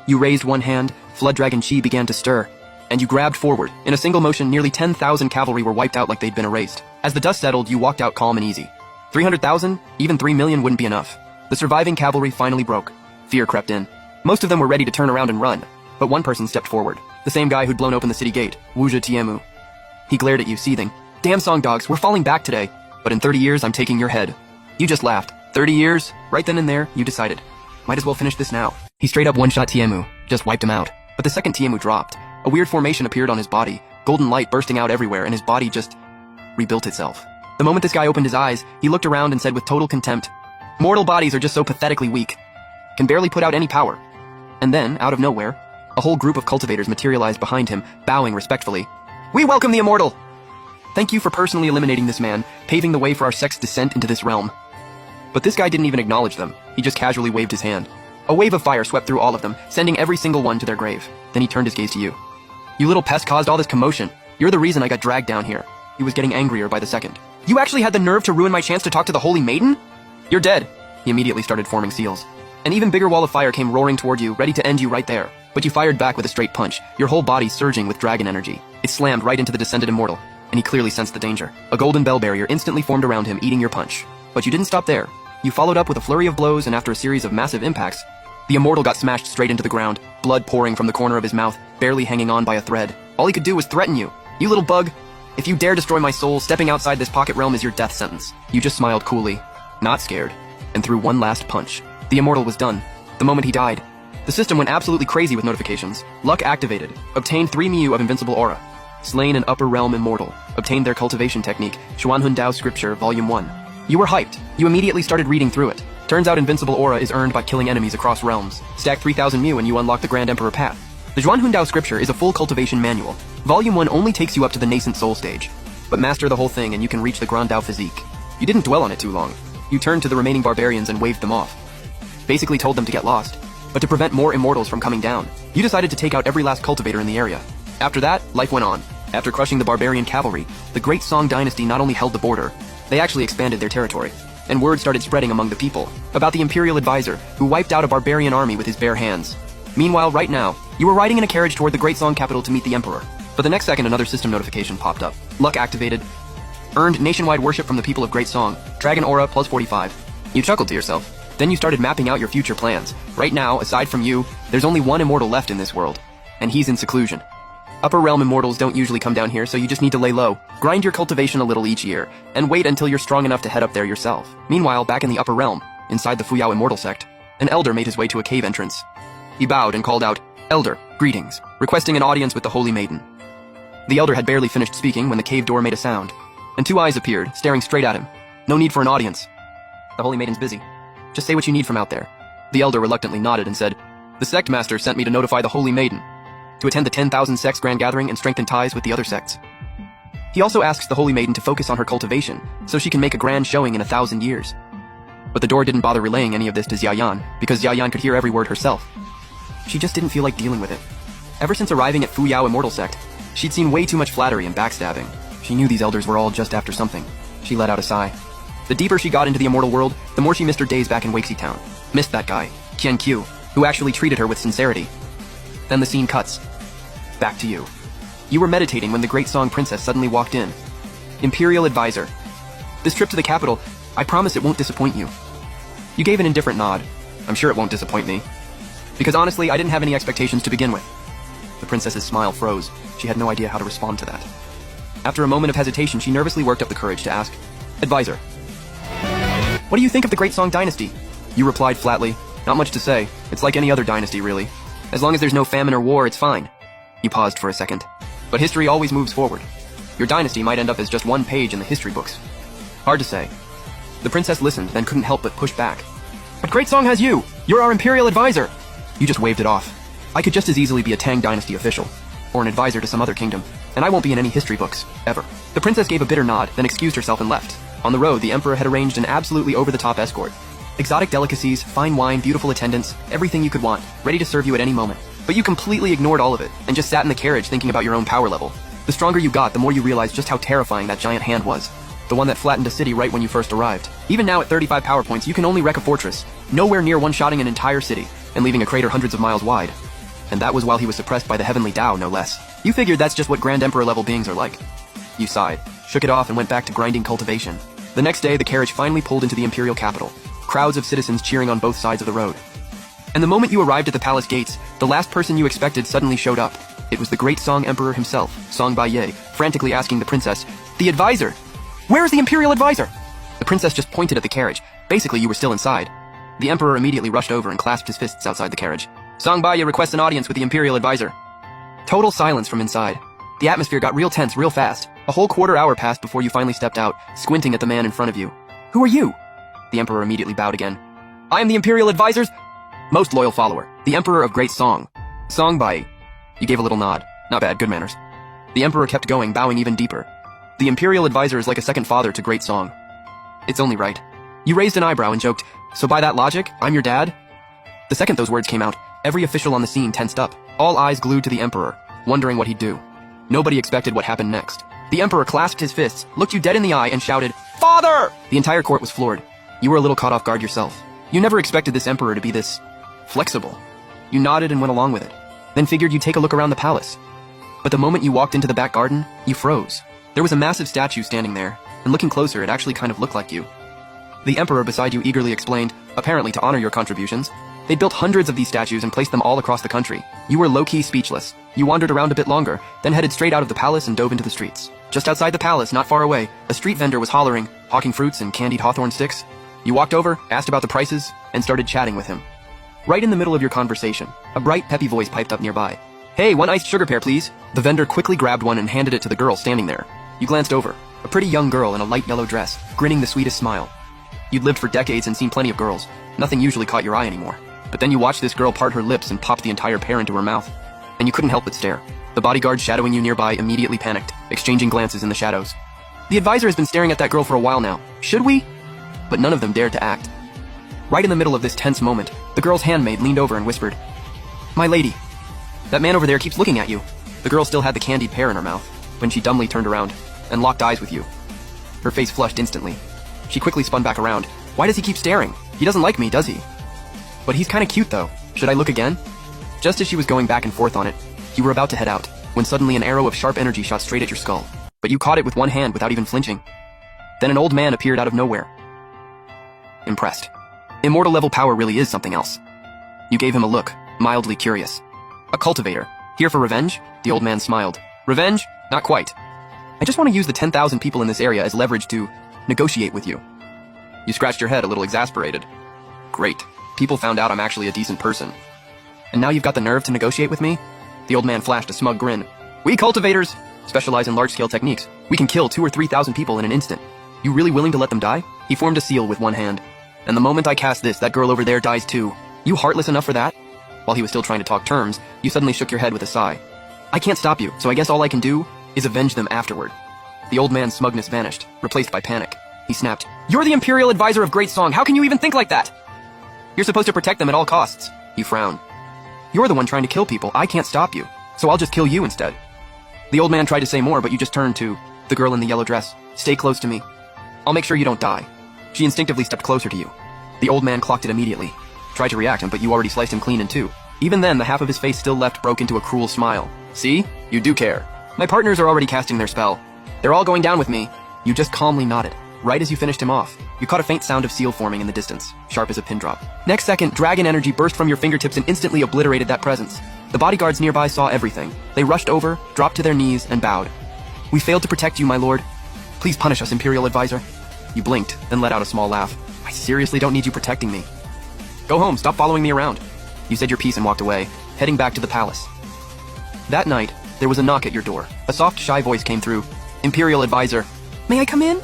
You raised one hand, Flood Dragon Chi began to stir, and you grabbed forward. In a single motion, nearly 10,000 cavalry were wiped out like they'd been erased. As the dust settled, you walked out calm and easy. 300,000? Even 3 million wouldn't be enough. The surviving cavalry finally broke. Fear crept in. Most of them were ready to turn around and run, but one person stepped forward. The same guy who'd blown open the city gate, Wuja Tiemu. He glared at you, seething. Damn Song dogs, we're falling back today. But in 30 years, I'm taking your head. You just laughed. 30 years? Right then and there, you decided. Might as well finish this now. He straight up one-shot Tiemu, just wiped him out. But the second Tiemu dropped. A weird formation appeared on his body, golden light bursting out everywhere, and his body just rebuilt itself. The moment this guy opened his eyes, he looked around and said with total contempt, mortal bodies are just so pathetically weak. Can barely put out any power. And then, out of nowhere, a whole group of cultivators materialized behind him, bowing respectfully. We welcome the Immortal! Thank you for personally eliminating this man, paving the way for our sect's descent into this realm. But this guy didn't even acknowledge them. He just casually waved his hand. A wave of fire swept through all of them, sending every single one to their grave. Then he turned his gaze to you. You little pest caused all this commotion. You're the reason I got dragged down here. He was getting angrier by the second. You actually had the nerve to ruin my chance to talk to the Holy Maiden? You're dead. He immediately started forming seals. An even bigger wall of fire came roaring toward you, ready to end you right there. But you fired back with a straight punch, your whole body surging with dragon energy. It slammed right into the descended immortal, and he clearly sensed the danger. A golden bell barrier instantly formed around him, eating your punch. But you didn't stop there. You followed up with a flurry of blows, and after a series of massive impacts, the immortal got smashed straight into the ground, blood pouring from the corner of his mouth, barely hanging on by a thread. All he could do was threaten you. You little bug. If you dare destroy my soul, stepping outside this pocket realm is your death sentence. You just smiled coolly, not scared, and threw one last punch. The immortal was done. The moment he died, the system went absolutely crazy with notifications. Luck activated. Obtained 3 Miu of invincible aura. Slain an upper realm immortal. Obtained their cultivation technique. Xuanhun Dao Scripture, Volume 1. You were hyped. You immediately started reading through it. Turns out invincible aura is earned by killing enemies across realms. Stack 3,000 Miu and you unlock the Grand Emperor path. The Xuanhun Dao Scripture is a full cultivation manual. Volume 1 only takes you up to the nascent soul stage. But master the whole thing and you can reach the Grand Dao physique. You didn't dwell on it too long. You turned to the remaining barbarians and waved them off. Basically told them to get lost. But to prevent more immortals from coming down, you decided to take out every last cultivator in the area. After that, life went on. After crushing the barbarian cavalry, the Great Song Dynasty not only held the border, they actually expanded their territory. And word started spreading among the people about the Imperial Advisor, who wiped out a barbarian army with his bare hands. Meanwhile, right now, you were riding in a carriage toward the Great Song capital to meet the Emperor. But the next second, another system notification popped up. Luck activated. Earned nationwide worship from the people of Great Song. Dragon Aura plus 45. You chuckled to yourself. Then you started mapping out your future plans. Right now, aside from you, there's only one immortal left in this world. And he's in seclusion. Upper realm immortals don't usually come down here, so you just need to lay low. Grind your cultivation a little each year, and wait until you're strong enough to head up there yourself. Meanwhile, back in the upper realm, inside the Fuyao immortal sect, an elder made his way to a cave entrance. He bowed and called out, "Elder, greetings," requesting an audience with the Holy Maiden. The elder had barely finished speaking when the cave door made a sound, and 2 eyes appeared, staring straight at him. No need for an audience. The Holy Maiden's busy. Just say what you need from out there. The elder reluctantly nodded and said, "The sect master sent me to notify the Holy Maiden, to attend the 10,000 sects grand gathering and strengthen ties with the other sects. He also asks the Holy Maiden to focus on her cultivation, so she can make a grand showing in 1,000 years." But the door didn't bother relaying any of this to Xiaoyan, because Xiaoyan could hear every word herself. She just didn't feel like dealing with it. Ever since arriving at Fuyao Immortal Sect, she'd seen way too much flattery and backstabbing. She knew these elders were all just after something. She let out a sigh. The deeper she got into the immortal world, the more she missed her days back in Waxy Town. Missed that guy, Qian Qiu, who actually treated her with sincerity. Then the scene cuts. Back to you. You were meditating when the Great Song Princess suddenly walked in. Imperial Advisor. This trip to the capital, I promise it won't disappoint you. You gave an indifferent nod. I'm sure it won't disappoint me. Because honestly, I didn't have any expectations to begin with. The princess's smile froze. She had no idea how to respond to that. After a moment of hesitation, she nervously worked up the courage to ask, "Advisor, what do you think of the Great Song Dynasty?" You replied flatly, "Not much to say. It's like any other dynasty, really. As long as there's no famine or war, it's fine." You paused for a second. But history always moves forward. Your dynasty might end up as just one page in the history books. Hard to say. The princess listened, then couldn't help but push back. "But Great Song has you! You're our Imperial Advisor!" You just waved it off. "I could just as easily be a Tang Dynasty official, or an advisor to some other kingdom, and I won't be in any history books, ever." The princess gave a bitter nod, then excused herself and left. On the road, the emperor had arranged an absolutely over-the-top escort. Exotic delicacies, fine wine, beautiful attendants, everything you could want, ready to serve you at any moment. But you completely ignored all of it, and just sat in the carriage thinking about your own power level. The stronger you got, the more you realized just how terrifying that giant hand was. The one that flattened a city right when you first arrived. Even now at 35 power points, you can only wreck a fortress, nowhere near one-shotting an entire city, and leaving a crater hundreds of miles wide. And that was while he was suppressed by the Heavenly Tao, no less. You figured that's just what Grand Emperor level beings are like. You sighed, shook it off, and went back to grinding cultivation. The next day, the carriage finally pulled into the imperial capital. Crowds of citizens cheering on both sides of the road. And the moment you arrived at the palace gates, the last person you expected suddenly showed up. It was the Great Song Emperor himself, Song Baiye, frantically asking the princess, "The advisor! Where is the Imperial Advisor?" The princess just pointed at the carriage. Basically, you were still inside. The emperor immediately rushed over and clasped his fists outside the carriage. "Song Baiye requests an audience with the Imperial Advisor." Total silence from inside. The atmosphere got real tense real fast. A whole quarter hour passed before you finally stepped out, squinting at the man in front of you. "Who are you?" The emperor immediately bowed again. "I am the Imperial Advisor's most loyal follower, the Emperor of Great Song. Song Baiye." You gave a little nod. Not bad, good manners. The emperor kept going, bowing even deeper. "The Imperial Advisor is like a second father to Great Song. It's only right." You raised an eyebrow and joked, "So by that logic, I'm your dad?" The second those words came out, every official on the scene tensed up, all eyes glued to the Emperor, wondering what he'd do. Nobody expected what happened next. The Emperor clasped his fists, looked you dead in the eye, and shouted, "Father!" The entire court was floored. You were a little caught off guard yourself. You never expected this Emperor to be this flexible. You nodded and went along with it, then figured you'd take a look around the palace. But the moment you walked into the back garden, you froze. There was a massive statue standing there, and looking closer, it actually kind of looked like you. The Emperor beside you eagerly explained, apparently to honor your contributions, they built hundreds of these statues and placed them all across the country. You were low-key speechless. You wandered around a bit longer, then headed straight out of the palace and dove into the streets. Just outside the palace, not far away, a street vendor was hollering, hawking fruits and candied hawthorn sticks. You walked over, asked about the prices, and started chatting with him. Right in the middle of your conversation, a bright, peppy voice piped up nearby. "Hey, one iced sugar pear, please." The vendor quickly grabbed one and handed it to the girl standing there. You glanced over, a pretty young girl in a light yellow dress, grinning the sweetest smile. You'd lived for decades and seen plenty of girls. Nothing usually caught your eye anymore. But then you watched this girl part her lips and pop the entire pear into her mouth. And you couldn't help but stare. The bodyguards shadowing you nearby immediately panicked, exchanging glances in the shadows. The advisor has been staring at that girl for a while now. Should we? But none of them dared to act. Right in the middle of this tense moment, the girl's handmaid leaned over and whispered, "My lady, that man over there keeps looking at you." The girl still had the candied pear in her mouth when she dumbly turned around and locked eyes with you. Her face flushed instantly. She quickly spun back around. "Why does he keep staring? He doesn't like me, does he? But he's kinda cute though. Should I look again?" Just as she was going back and forth on it, you were about to head out, when suddenly an arrow of sharp energy shot straight at your skull. But you caught it with one hand without even flinching. Then an old man appeared out of nowhere. Impressed. Immortal level power really is something else. You gave him a look, mildly curious. "A cultivator. Here for revenge?" The old man smiled. "Revenge? Not quite. I just want to use the 10,000 people in this area as leverage to negotiate with you." You scratched your head, a little exasperated. "Great. People found out I'm actually a decent person. And now you've got the nerve to negotiate with me?" The old man flashed a smug grin. "We cultivators specialize in large-scale techniques. We can kill 2,000 or 3,000 people in an instant. You really willing to let them die?" He formed a seal with one hand. "And the moment I cast this, that girl over there dies too. You heartless enough for that?" While he was still trying to talk terms, you suddenly shook your head with a sigh. "I can't stop you, so I guess all I can do is avenge them afterward." The old man's smugness vanished, replaced by panic. He snapped, "You're the Imperial Advisor of Great Song. How can you even think like that? You're supposed to protect them at all costs." You frowned. "You're the one trying to kill people. I can't stop you, so I'll just kill you instead." The old man tried to say more, but you just turned to the girl in the yellow dress. "Stay close to me. I'll make sure you don't die." She instinctively stepped closer to you. The old man clocked it immediately. Tried to react, but you already sliced him clean in two. Even then, the half of his face still left broke into a cruel smile. "See? You do care. My partners are already casting their spell. They're all going down with me." You just calmly nodded. Right as you finished him off, you caught a faint sound of seal forming in the distance, sharp as a pin drop. Next second, dragon energy burst from your fingertips and instantly obliterated that presence. The bodyguards nearby saw everything. They rushed over, dropped to their knees, and bowed. "We failed to protect you, my lord. Please punish us, Imperial Advisor." You blinked, then let out a small laugh. "I seriously don't need you protecting me. Go home, stop following me around." You said your piece and walked away, heading back to the palace. That night, there was a knock at your door. A soft, shy voice came through. "Imperial Advisor, may I come in?"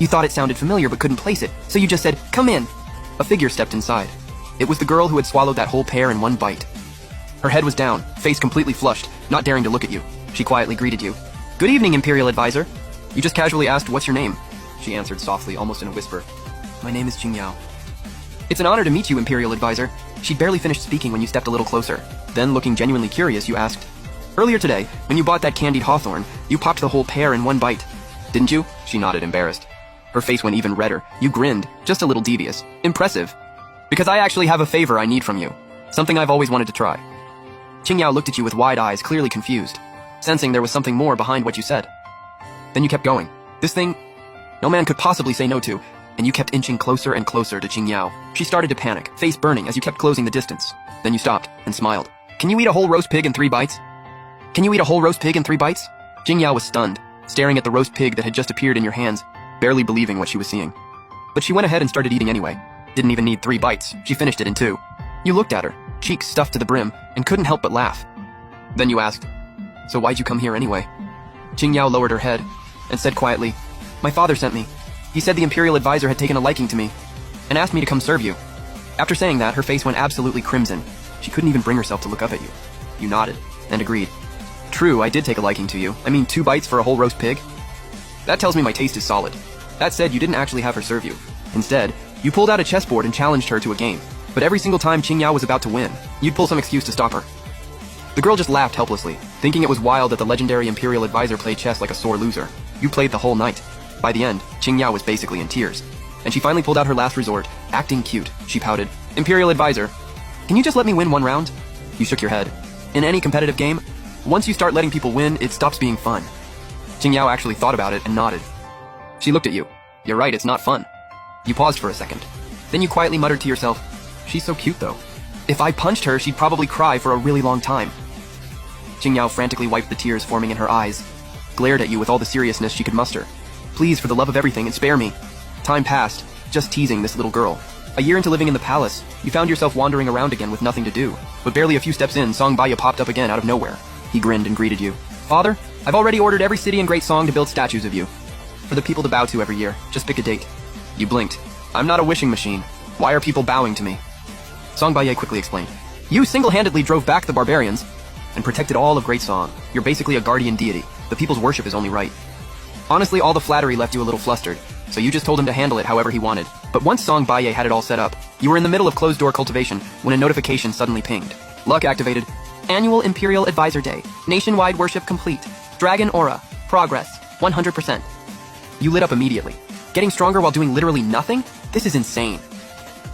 You thought it sounded familiar but couldn't place it, so you just said, "Come in." A figure stepped inside. It was the girl who had swallowed that whole pear in one bite. Her head was down, face completely flushed, not daring to look at you. She quietly greeted you. "Good evening, Imperial Advisor." You just casually asked, "What's your name?" She answered softly, almost in a whisper. "My name is Qing Yao." "It's an honor to meet you, Imperial Advisor." She'd barely finished speaking when you stepped a little closer. Then, looking genuinely curious, you asked, "Earlier today, when you bought that candied hawthorn, you popped the whole pear in one bite, didn't you?" She nodded, embarrassed. Her face went even redder. You grinned, just a little devious. "Impressive. Because I actually have a favor I need from you. Something I've always wanted to try." Qing Yao looked at you with wide eyes, clearly confused, sensing there was something more behind what you said. Then you kept going. "This thing, no man could possibly say no to," and you kept inching closer and closer to Qing Yao. She started to panic, face burning as you kept closing the distance. Then you stopped and smiled. "Can you eat a whole roast pig in 3 bites? Can you eat a whole roast pig in 3 bites? Qing Yao was stunned, staring at the roast pig that had just appeared in your hands, barely believing what she was seeing. But she went ahead and started eating anyway. Didn't even need 3 bites. She finished it in 2. You looked at her, cheeks stuffed to the brim, and couldn't help but laugh. Then you asked, "So why'd you come here anyway?" Qing Yao lowered her head and said quietly, "My father sent me. He said the Imperial Advisor had taken a liking to me and asked me to come serve you." After saying that, her face went absolutely crimson. She couldn't even bring herself to look up at you. You nodded and agreed. "True, I did take a liking to you. I mean, 2 bites for a whole roast pig? That tells me my taste is solid." That said, you didn't actually have her serve you. Instead, you pulled out a chessboard and challenged her to a game. But every single time Qingyao was about to win, you'd pull some excuse to stop her. The girl just laughed helplessly, thinking it was wild that the legendary Imperial Advisor played chess like a sore loser. You played the whole night. By the end, Qingyao was basically in tears. And she finally pulled out her last resort, acting cute. She pouted, "Imperial Advisor, can you just let me win one round?" You shook your head. In any competitive game, once you start letting people win, it stops being fun. Qingyao actually thought about it and nodded. She looked at you. You're right, it's not fun. You paused for a second. Then you quietly muttered to yourself, "She's so cute though. If I punched her, she'd probably cry for a really long time." Qingyao frantically wiped the tears forming in her eyes, glared at you with all the seriousness she could muster. "Please, for the love of everything, and spare me." Time passed, just teasing this little girl. A year into living in the palace, you found yourself wandering around again with nothing to do. But barely a few steps in, Song Baiya popped up again out of nowhere. He grinned and greeted you. "Father, I've already ordered every city in Great Song to build statues of you. For the people to bow to every year. Just pick a date." You blinked. "I'm not a wishing machine. Why are people bowing to me?" Song Baiya quickly explained. "You single-handedly drove back the barbarians and protected all of Great Song. You're basically a guardian deity. The people's worship is only right." Honestly, all the flattery left you a little flustered, so you just told him to handle it however he wanted. But once Song Baiya had it all set up, you were in the middle of closed-door cultivation when a notification suddenly pinged. Luck activated. "Annual Imperial Advisor Day. Nationwide worship complete. Dragon Aura. Progress. 100%. You lit up immediately. Getting stronger while doing literally nothing? This is insane.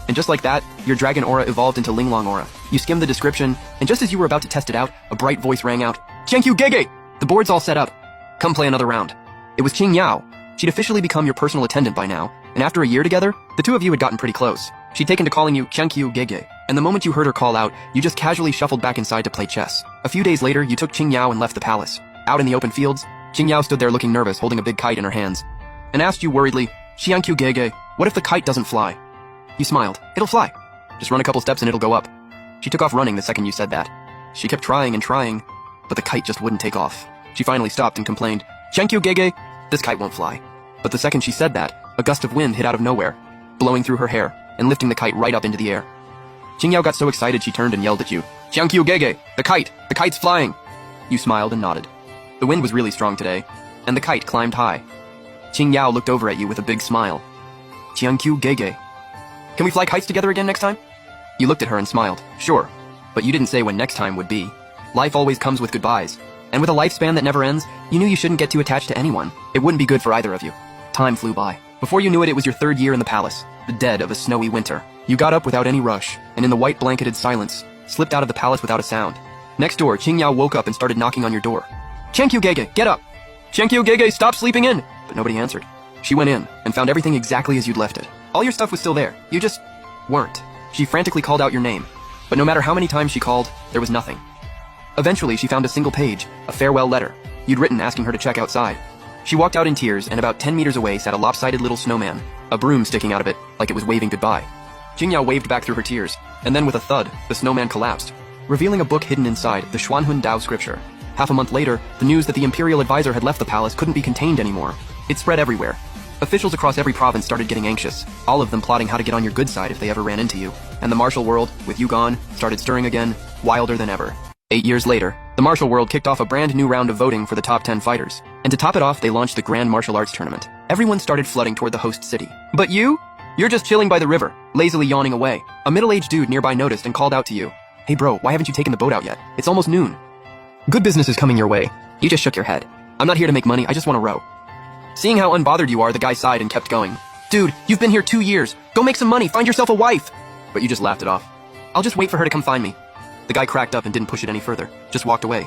And just like that, your Dragon Aura evolved into Linglong Aura. You skimmed the description, and just as you were about to test it out, a bright voice rang out. "Qiangqiu Gege! The board's all set up. Come play another round." It was Qingyao. She'd officially become your personal attendant by now, and after a year together, the two of you had gotten pretty close. She'd taken to calling you Qiangqiu Gege, and the moment you heard her call out, you just casually shuffled back inside to play chess. A few days later, you took Qingyao and left the palace. Out in the open fields, Qingyao stood there looking nervous, holding a big kite in her hands, and asked you worriedly, "Qiangqiu Gege, what if the kite doesn't fly?" You smiled. "It'll fly. Just run a couple steps and it'll go up." She took off running the second you said that. She kept trying and trying, but the kite just wouldn't take off. She finally stopped and complained, "Qiangqiu Gege, this kite won't fly." But the second she said that, a gust of wind hit out of nowhere, blowing through her hair and lifting the kite right up into the air. Qingyao got so excited she turned and yelled at you, "Qiangqiu Gege, the kite's flying!" You smiled and nodded. The wind was really strong today, and the kite climbed high. Qingyao looked over at you with a big smile. "Qiangqiu Gege, can we fly kites together again next time?" You looked at her and smiled. "Sure," but you didn't say when next time would be. Life always comes with goodbyes, and with a lifespan that never ends, you knew you shouldn't get too attached to anyone. It wouldn't be good for either of you. Time flew by. Before you knew it, it was your third year in the palace, the dead of a snowy winter. You got up without any rush, and in the white blanketed silence, slipped out of the palace without a sound. Next door, Qingyao woke up and started knocking on your door. "Qiangqiu Gege, get up! Qiangqiu Gege, stop sleeping in!" But nobody answered. She went in and found everything exactly as you'd left it. All your stuff was still there. You just weren't. She frantically called out your name, but no matter how many times she called, there was nothing. Eventually, she found a single page, a farewell letter, you'd written asking her to check outside. She walked out in tears, and about 10 meters away sat a lopsided little snowman, a broom sticking out of it like it was waving goodbye. Qingyao waved back through her tears, and then with a thud, the snowman collapsed, revealing a book hidden inside, the Xuanhun Dao scripture. Half a month later, the news that the Imperial Advisor had left the palace couldn't be contained anymore. It spread everywhere. Officials across every province started getting anxious, all of them plotting how to get on your good side if they ever ran into you. And the martial world, with you gone, started stirring again, wilder than ever. 8 years later, the martial world kicked off a brand new round of voting for the top 10 fighters. And to top it off, they launched the Grand Martial Arts Tournament. Everyone started flooding toward the host city. But you? You're just chilling by the river, lazily yawning away. A middle-aged dude nearby noticed and called out to you. "Hey bro, why haven't you taken the boat out yet? It's almost noon." "Good business is coming your way." You just shook your head. "I'm not here to make money, I just want to row." Seeing how unbothered you are, the guy sighed and kept going. "Dude, you've been here 2 years. Go make some money, find yourself a wife." But you just laughed it off. "I'll just wait for her to come find me." The guy cracked up and didn't push it any further, just walked away.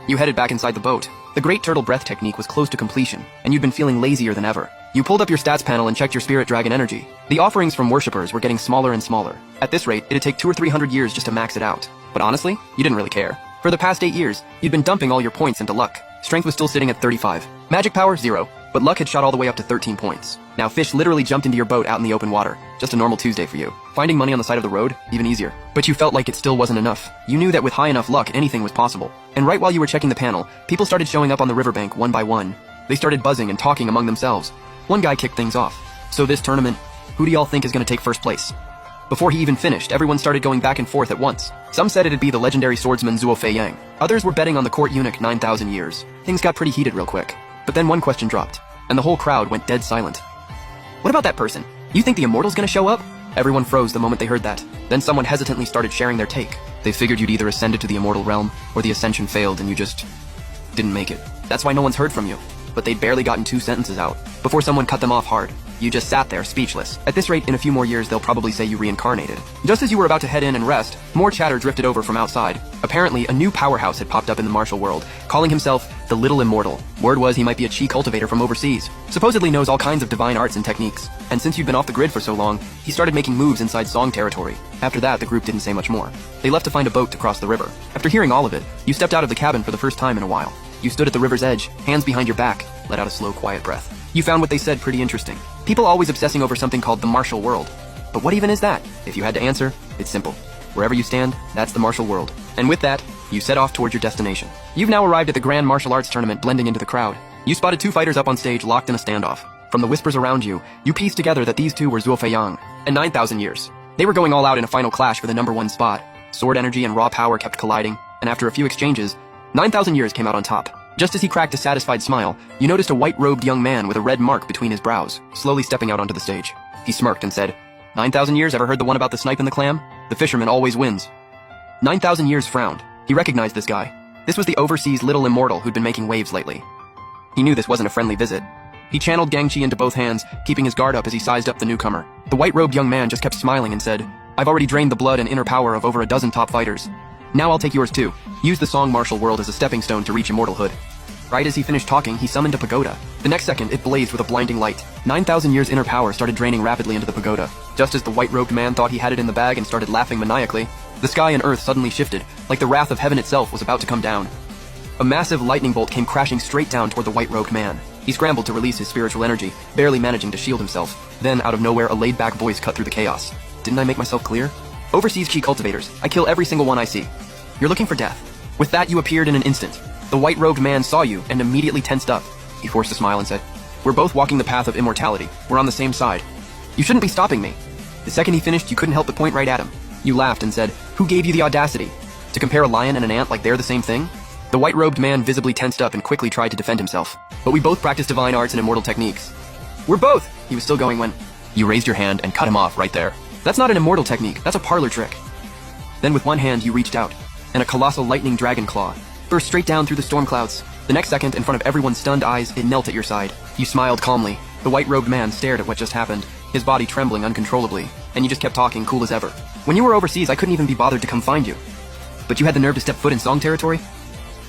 You headed back inside the boat. The Great Turtle Breath technique was close to completion, and you'd been feeling lazier than ever. You pulled up your stats panel and checked your spirit dragon energy. The offerings from worshippers were getting smaller and smaller. At this rate, it'd take 200 or 300 years just to max it out. But honestly, you didn't really care. For the past 8 years, you'd been dumping all your points into luck. Strength was still sitting at 35. Magic power, 0. But luck had shot all the way up to 13 points. Now fish literally jumped into your boat out in the open water. Just a normal Tuesday for you. Finding money on the side of the road, even easier. But you felt like it still wasn't enough. You knew that with high enough luck, anything was possible. And right while you were checking the panel, people started showing up on the riverbank one by one. They started buzzing and talking among themselves. One guy kicked things off. "So this tournament, who do y'all think is gonna take first place?" Before he even finished, everyone started going back and forth at once. Some said it'd be the legendary swordsman Zuo Feiyang. Others were betting on the court eunuch 9,000 years. Things got pretty heated real quick. But then one question dropped, and the whole crowd went dead silent. "What about that person? You think the Immortal's gonna show up?" Everyone froze the moment they heard that. Then someone hesitantly started sharing their take. They figured you'd either ascended to the immortal realm, or the ascension failed and you just didn't make it. That's why no one's heard from you. But they'd barely gotten 2 sentences out before someone cut them off hard. You just sat there, speechless. At this rate, in a few more years, they'll probably say you reincarnated. Just as you were about to head in and rest, more chatter drifted over from outside. Apparently, a new powerhouse had popped up in the martial world, calling himself the Little Immortal. Word was he might be a chi cultivator from overseas. Supposedly knows all kinds of divine arts and techniques. And since you'd been off the grid for so long, he started making moves inside Song territory. After that, the group didn't say much more. They left to find a boat to cross the river. After hearing all of it, you stepped out of the cabin for the first time in a while. You stood at the river's edge, hands behind your back, let out a slow, quiet breath. You found what they said pretty interesting. People always obsessing over something called the martial world. But what even is that? If you had to answer, it's simple. Wherever you stand, that's the martial world. And with that, you set off towards your destination. You've now arrived at the Grand Martial Arts Tournament, blending into the crowd. You spotted 2 fighters up on stage, locked in a standoff. From the whispers around you, you pieced together that these 2 were Zhuo Feiyang and 9,000 Years. They were going all out in a final clash for the #1 spot. Sword energy and raw power kept colliding, and after a few exchanges, 9,000 Years came out on top. Just as he cracked a satisfied smile, you noticed a white-robed young man with a red mark between his brows, slowly stepping out onto the stage. He smirked and said, 9,000 Years, ever heard the one about the snipe and the clam? The fisherman always wins. 9,000 Years frowned. He recognized this guy. This was the overseas Little Immortal who'd been making waves lately. He knew this wasn't a friendly visit. He channeled Gangchi into both hands, keeping his guard up as he sized up the newcomer. The white-robed young man just kept smiling and said, I've already drained the blood and inner power of over a dozen top fighters. Now I'll take yours too. Use the Song martial world as a stepping stone to reach immortalhood. Right as he finished talking, he summoned a pagoda. The next second, it blazed with a blinding light. 9,000 Years inner power started draining rapidly into the pagoda. Just as the white-robed man thought he had it in the bag and started laughing maniacally, the sky and earth suddenly shifted, like the wrath of heaven itself was about to come down. A massive lightning bolt came crashing straight down toward the white-robed man. He scrambled to release his spiritual energy, barely managing to shield himself. Then, out of nowhere, a laid-back voice cut through the chaos. Didn't I make myself clear? Overseas chi cultivators. I kill every single one I see. You're looking for death. With that, you appeared in an instant. The white-robed man saw you and immediately tensed up. He forced a smile and said, We're both walking the path of immortality. We're on the same side. You shouldn't be stopping me. The second he finished, you couldn't help but point right at him. You laughed and said, Who gave you the audacity? To compare a lion and an ant like they're the same thing? The white-robed man visibly tensed up and quickly tried to defend himself. But we both practice divine arts and immortal techniques. We're both! He was still going when you raised your hand and cut him off right there. That's not an immortal technique, that's a parlor trick. Then with one hand you reached out, and a colossal lightning dragon claw burst straight down through the storm clouds. The next second, in front of everyone's stunned eyes, it knelt at your side. You smiled calmly. The white-robed man stared at what just happened, his body trembling uncontrollably, and you just kept talking cool as ever. When you were overseas, I couldn't even be bothered to come find you. But you had the nerve to step foot in Song territory?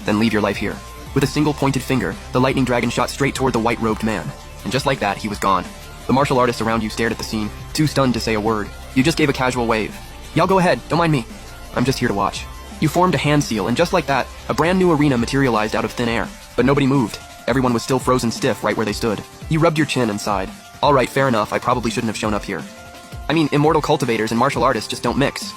Then leave your life here. With a single pointed finger, the lightning dragon shot straight toward the white-robed man. And just like that, he was gone. The martial artists around you stared at the scene, too stunned to say a word. You just gave a casual wave. Y'all go ahead, don't mind me. I'm just here to watch. You formed a hand seal, and just like that, a brand new arena materialized out of thin air. But nobody moved. Everyone was still frozen stiff right where they stood. You rubbed your chin and sighed. Alright, fair enough, I probably shouldn't have shown up here. I mean, immortal cultivators and martial artists just don't mix.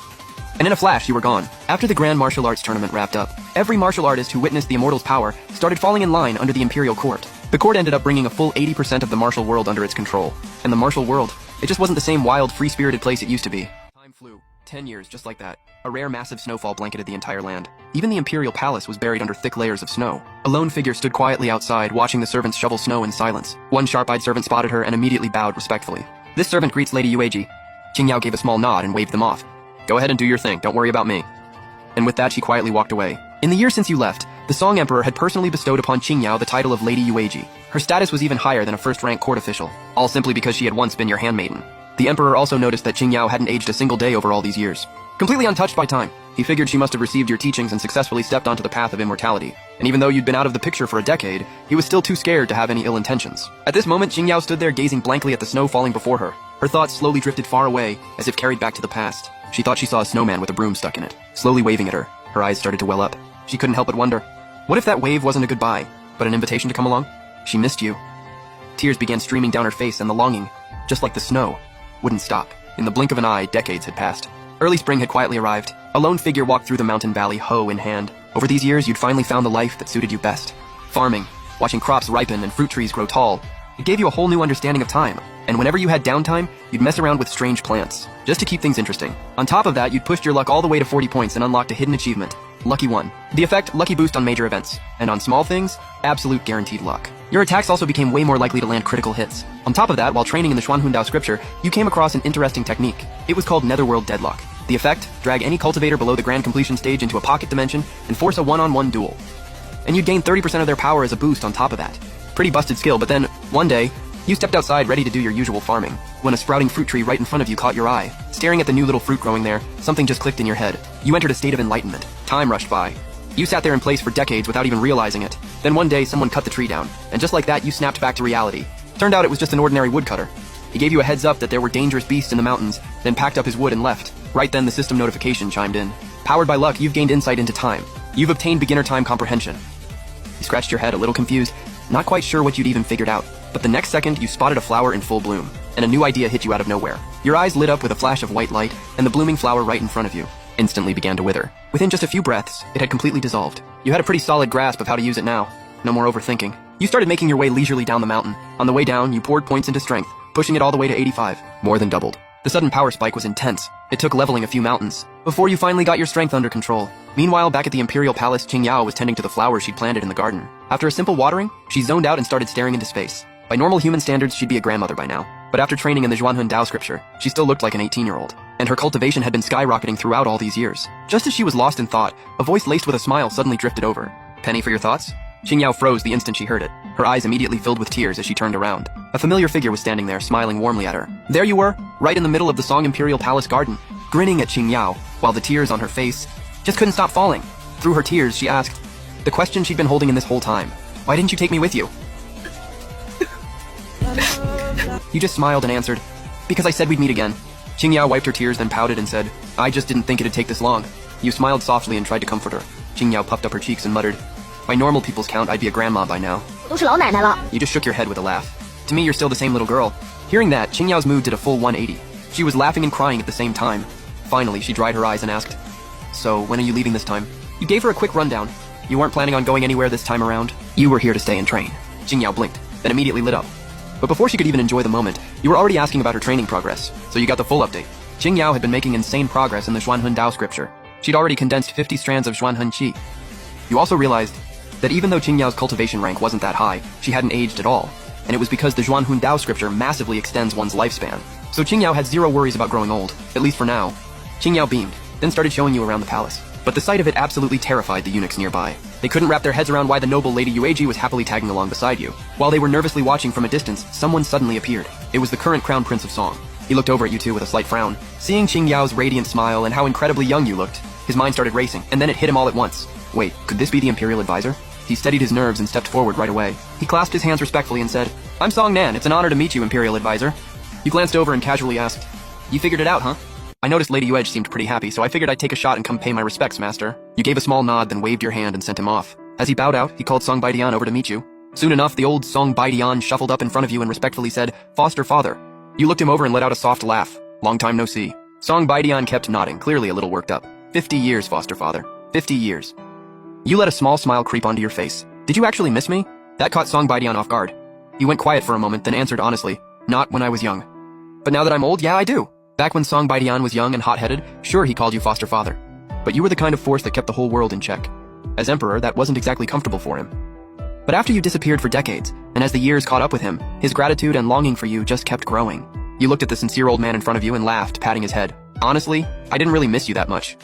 And in a flash, you were gone. After the Grand Martial Arts Tournament wrapped up, every martial artist who witnessed the Immortal's power started falling in line under the Imperial Court. The court ended up bringing a full 80% of the martial world under its control. And the martial world, it just wasn't the same wild, free-spirited place it used to be. Time flew. 10 years, just like that. A rare massive snowfall blanketed the entire land. Even the Imperial Palace was buried under thick layers of snow. A lone figure stood quietly outside, watching the servants shovel snow in silence. One sharp-eyed servant spotted her and immediately bowed respectfully. This servant greets Lady Yueji. Qingyao gave a small nod and waved them off. Go ahead and do your thing, don't worry about me. And with that, she quietly walked away. In the year since you left, the Song Emperor had personally bestowed upon Qingyao the title of Lady Yueji. Her status was even higher than a first-rank court official, all simply because she had once been your handmaiden. The Emperor also noticed that Qingyao hadn't aged a single day over all these years. Completely untouched by time, he figured she must have received your teachings and successfully stepped onto the path of immortality. And even though you'd been out of the picture for a decade, he was still too scared to have any ill intentions. At this moment, Qingyao stood there gazing blankly at the snow falling before her. Her thoughts slowly drifted far away, as if carried back to the past. She thought she saw a snowman with a broom stuck in it, slowly waving at her. Her eyes started to well up. She couldn't help but wonder, what if that wave wasn't a goodbye, but an invitation to come along? She missed you. Tears began streaming down her face, and the longing, just like the snow, wouldn't stop. In the blink of an eye, decades had passed. Early spring had quietly arrived. A lone figure walked through the mountain valley, hoe in hand. Over these years, you'd finally found the life that suited you best. Farming, watching crops ripen and fruit trees grow tall. It gave you a whole new understanding of time. And whenever you had downtime, you'd mess around with strange plants, just to keep things interesting. On top of that, you'd pushed your luck all the way to 40 points and unlocked a hidden achievement, Lucky 1. The effect, lucky boost on major events. And on small things, absolute guaranteed luck. Your attacks also became way more likely to land critical hits. On top of that, while training in the Xuanhun Dao scripture, you came across an interesting technique. It was called Netherworld Deadlock. The effect, drag any cultivator below the grand completion stage into a pocket dimension and force a one-on-one duel. And you'd gain 30% of their power as a boost on top of that. Pretty busted skill, but then, one day, you stepped outside ready to do your usual farming, when a sprouting fruit tree right in front of you caught your eye. Staring at the new little fruit growing there, something just clicked in your head. You entered a state of enlightenment. Time rushed by. You sat there in place for decades without even realizing it. Then one day, someone cut the tree down, and just like that, you snapped back to reality. Turned out it was just an ordinary woodcutter. He gave you a heads up that there were dangerous beasts in the mountains, then packed up his wood and left. Right then, the system notification chimed in. Powered by luck, you've gained insight into time. You've obtained beginner time comprehension. You scratched your head, a little confused, not quite sure what you'd even figured out. But the next second, you spotted a flower in full bloom, and a new idea hit you out of nowhere. Your eyes lit up with a flash of white light, and the blooming flower right in front of you instantly began to wither. Within just a few breaths, it had completely dissolved. You had a pretty solid grasp of how to use it now. No more overthinking. You started making your way leisurely down the mountain. On the way down, you poured points into strength, pushing it all the way to 85. More than doubled. The sudden power spike was intense. It took leveling a few mountains before you finally got your strength under control. Meanwhile, back at the Imperial Palace, Qingyao was tending to the flowers she'd planted in the garden. After a simple watering, she zoned out and started staring into space. By normal human standards, she'd be a grandmother by now. But after training in the Xuanhun Dao scripture, she still looked like an 18-year-old. And her cultivation had been skyrocketing throughout all these years. Just as she was lost in thought, a voice laced with a smile suddenly drifted over. Penny for your thoughts? Qingyao froze the instant she heard it. Her eyes immediately filled with tears as she turned around. A familiar figure was standing there, smiling warmly at her. There you were, right in the middle of the Song Imperial Palace garden, grinning at Qingyao, while the tears on her face just couldn't stop falling. Through her tears, she asked the question she'd been holding in this whole time. Why didn't you take me with you? You just smiled and answered, because I said we'd meet again. Qingyao wiped her tears, then pouted and said, I just didn't think it'd take this long. You smiled softly and tried to comfort her. Qingyao puffed up her cheeks and muttered, by normal people's count, I'd be a grandma by now. You just shook your head with a laugh. To me, you're still the same little girl. Hearing that, Qingyao's mood did a full 180. She was laughing and crying at the same time. Finally, she dried her eyes and asked, so when are you leaving this time? You gave her a quick rundown. You weren't planning on going anywhere this time around. You were here to stay and train. Qingyao blinked, then immediately lit up. But before she could even enjoy the moment, you were already asking about her training progress, so you got the full update. Qingyao had been making insane progress in the Xuanhun Dao scripture. She'd already condensed 50 strands of Xuanhun Qi. You also realized that even though Qingyao's cultivation rank wasn't that high, she hadn't aged at all. And it was because the Xuanhun Dao scripture massively extends one's lifespan. So Qingyao had zero worries about growing old, at least for now. Qingyao beamed, then started showing you around the palace. But the sight of it absolutely terrified the eunuchs nearby. They couldn't wrap their heads around why the noble Lady Yueji was happily tagging along beside you. While they were nervously watching from a distance, someone suddenly appeared. It was the current crown prince of Song. He looked over at you two with a slight frown. Seeing Qingyao's radiant smile and how incredibly young you looked, his mind started racing, and then it hit him all at once. Wait, could this be the Imperial Advisor? He steadied his nerves and stepped forward right away. He clasped his hands respectfully and said, I'm Song Nan, it's an honor to meet you, Imperial Advisor. You glanced over and casually asked, you figured it out, huh? I noticed Lady Yuej seemed pretty happy, so I figured I'd take a shot and come pay my respects, Master. You gave a small nod, then waved your hand and sent him off. As he bowed out, he called Song Baidian over to meet you. Soon enough, the old Song Baidian shuffled up in front of you and respectfully said, Foster father. You looked him over and let out a soft laugh. Long time no see. Song Baidian kept nodding, clearly a little worked up. 50 years, Foster father. 50 years. You let a small smile creep onto your face. Did you actually miss me? That caught Song Baidian off guard. He went quiet for a moment, then answered honestly, not when I was young. But now that I'm old, yeah, I do. Back when Song Baidian was young and hot-headed, sure, he called you foster father. But you were the kind of force that kept the whole world in check. As emperor, that wasn't exactly comfortable for him. But after you disappeared for decades, and as the years caught up with him, his gratitude and longing for you just kept growing. You looked at the sincere old man in front of you and laughed, patting his head. Honestly, I didn't really miss you that much.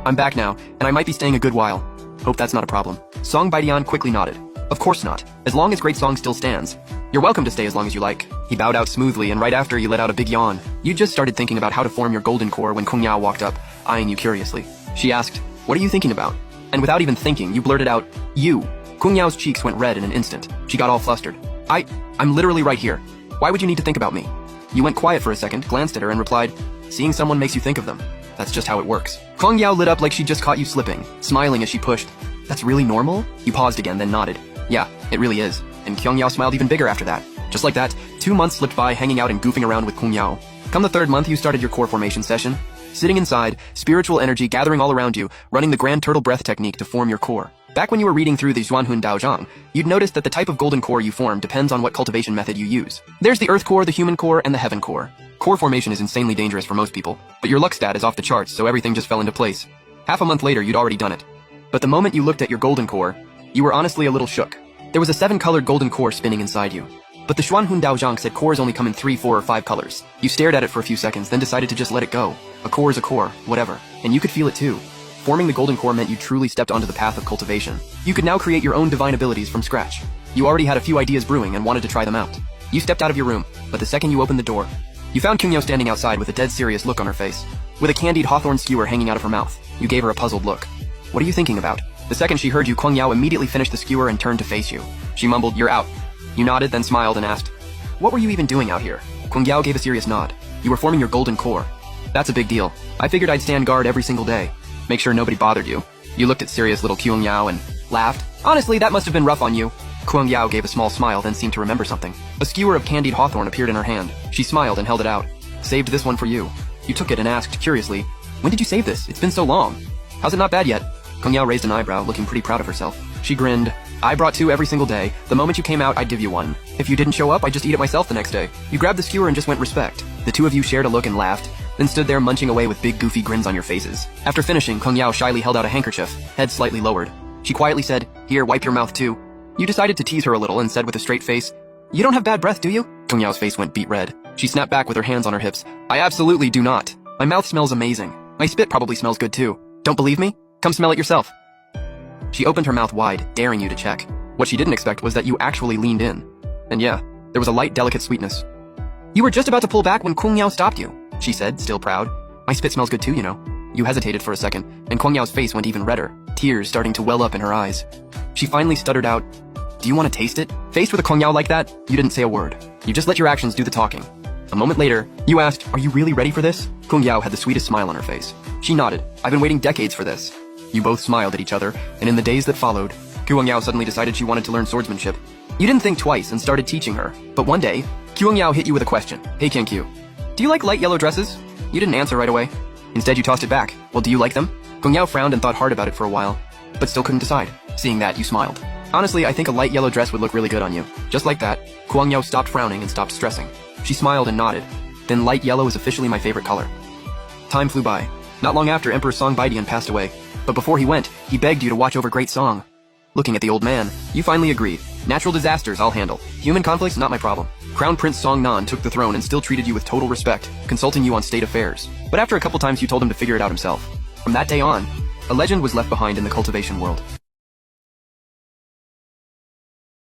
I'm back now, and I might be staying a good while. Hope that's not a problem. Song Baidian quickly nodded. Of course not. As long as Great Song still stands. You're welcome to stay as long as you like. He bowed out smoothly, and right after you let out a big yawn. You just started thinking about how to form your golden core when Qingyao walked up, eyeing you curiously. She asked, what are you thinking about? And without even thinking, you blurted out, you. Qingyao's cheeks went red in an instant. She got all flustered. I'm literally right here. Why would you need to think about me? You went quiet for a second, glanced at her, and replied, seeing someone makes you think of them. That's just how it works. Qingyao lit up like she just caught you slipping, smiling as she pushed. That's really normal? You paused again, then nodded. Yeah, it really is. And Qingyao smiled even bigger after that. Just like that, 2 months slipped by hanging out and goofing around with Qingyao. Come the 3rd month, you started your core formation session. Sitting inside, spiritual energy gathering all around you, running the Grand Turtle Breath technique to form your core. Back when you were reading through the Xuanhun Dao Zhang, you'd noticed that the type of golden core you form depends on what cultivation method you use. There's the Earth Core, the Human Core, and the Heaven Core. Core formation is insanely dangerous for most people, but your luck stat is off the charts, so everything just fell into place. Half a month later, you'd already done it. But the moment you looked at your golden core, you were honestly a little shook. There was a 7-colored golden core spinning inside you. But the Xuanhun Daozhang said cores only come in 3, 4, or 5 colors. You stared at it for a few seconds, then decided to just let it go. A core is a core, whatever. And you could feel it too. Forming the golden core meant you truly stepped onto the path of cultivation. You could now create your own divine abilities from scratch. You already had a few ideas brewing and wanted to try them out. You stepped out of your room, but the second you opened the door, you found Kyungyao standing outside with a dead serious look on her face. With a candied hawthorn skewer hanging out of her mouth, you gave her a puzzled look. What are you thinking about? The second she heard you, Kyungyao immediately finished the skewer and turned to face you. She mumbled, "You're out." You nodded, then smiled and asked, "What were you even doing out here?" Kyungyao gave a serious nod. "You were forming your golden core." "That's a big deal. I figured I'd stand guard every single day. Make sure nobody bothered you." You looked at serious little Kyungyao and laughed. "Honestly, that must have been rough on you." Kyungyao gave a small smile, then seemed to remember something. A skewer of candied hawthorn appeared in her hand. She smiled and held it out. "Saved this one for you." You took it and asked, curiously, "When did you save this? It's been so long." "How's it not bad yet?" Kyungyao raised an eyebrow, looking pretty proud of herself. She grinned. "I brought 2 every single day. The moment you came out, I'd give you 1. If you didn't show up, I'd just eat it myself the next day." You grabbed the skewer and just went, "Respect." The two of you shared a look and laughed, then stood there munching away with big goofy grins on your faces. After finishing, Kyungyao shyly held out a handkerchief, head slightly lowered. She quietly said, "Here, wipe your mouth too." You decided to tease her a little and said with a straight face, "You don't have bad breath, do you?" Kyungyao's face went beet red. She snapped back with her hands on her hips. "I absolutely do not. My mouth smells amazing. My spit probably smells good too. Don't believe me? Come smell it yourself." She opened her mouth wide, daring you to check. What she didn't expect was that you actually leaned in. And yeah, there was a light, delicate sweetness. "You were just about to pull back when Kyungyao stopped you," she said, still proud. "My spit smells good too, you know." You hesitated for a second, and Kyungyao's face went even redder, tears starting to well up in her eyes. She finally stuttered out, "Do you want to taste it?" Faced with a Kyungyao like that, you didn't say a word. You just let your actions do the talking. A moment later, you asked, "Are you really ready for this?" Kyungyao had the sweetest smile on her face. She nodded. "I've been waiting decades for this." You both smiled at each other, and in the days that followed, Kyungyao suddenly decided she wanted to learn swordsmanship. You didn't think twice and started teaching her. But one day, Kyungyao hit you with a question. "Hey Kyenkyu, do you like light yellow dresses?" You didn't answer right away. Instead, you tossed it back. "Well, do you like them?" Kyungyao frowned and thought hard about it for a while, but still couldn't decide. Seeing that, you smiled. "Honestly, I think a light yellow dress would look really good on you." Just like that, Kyungyao stopped frowning and stopped stressing. She smiled and nodded. "Then light yellow is officially my favorite color." Time flew by. Not long after, Emperor Song Baidian passed away. But before he went, he begged you to watch over Great Song. Looking at the old man, you finally agreed. "Natural disasters, I'll handle. Human conflicts, not my problem." Crown Prince Song Nan took the throne and still treated you with total respect, consulting you on state affairs. But after a couple times you told him to figure it out himself. From that day on, a legend was left behind in the cultivation world.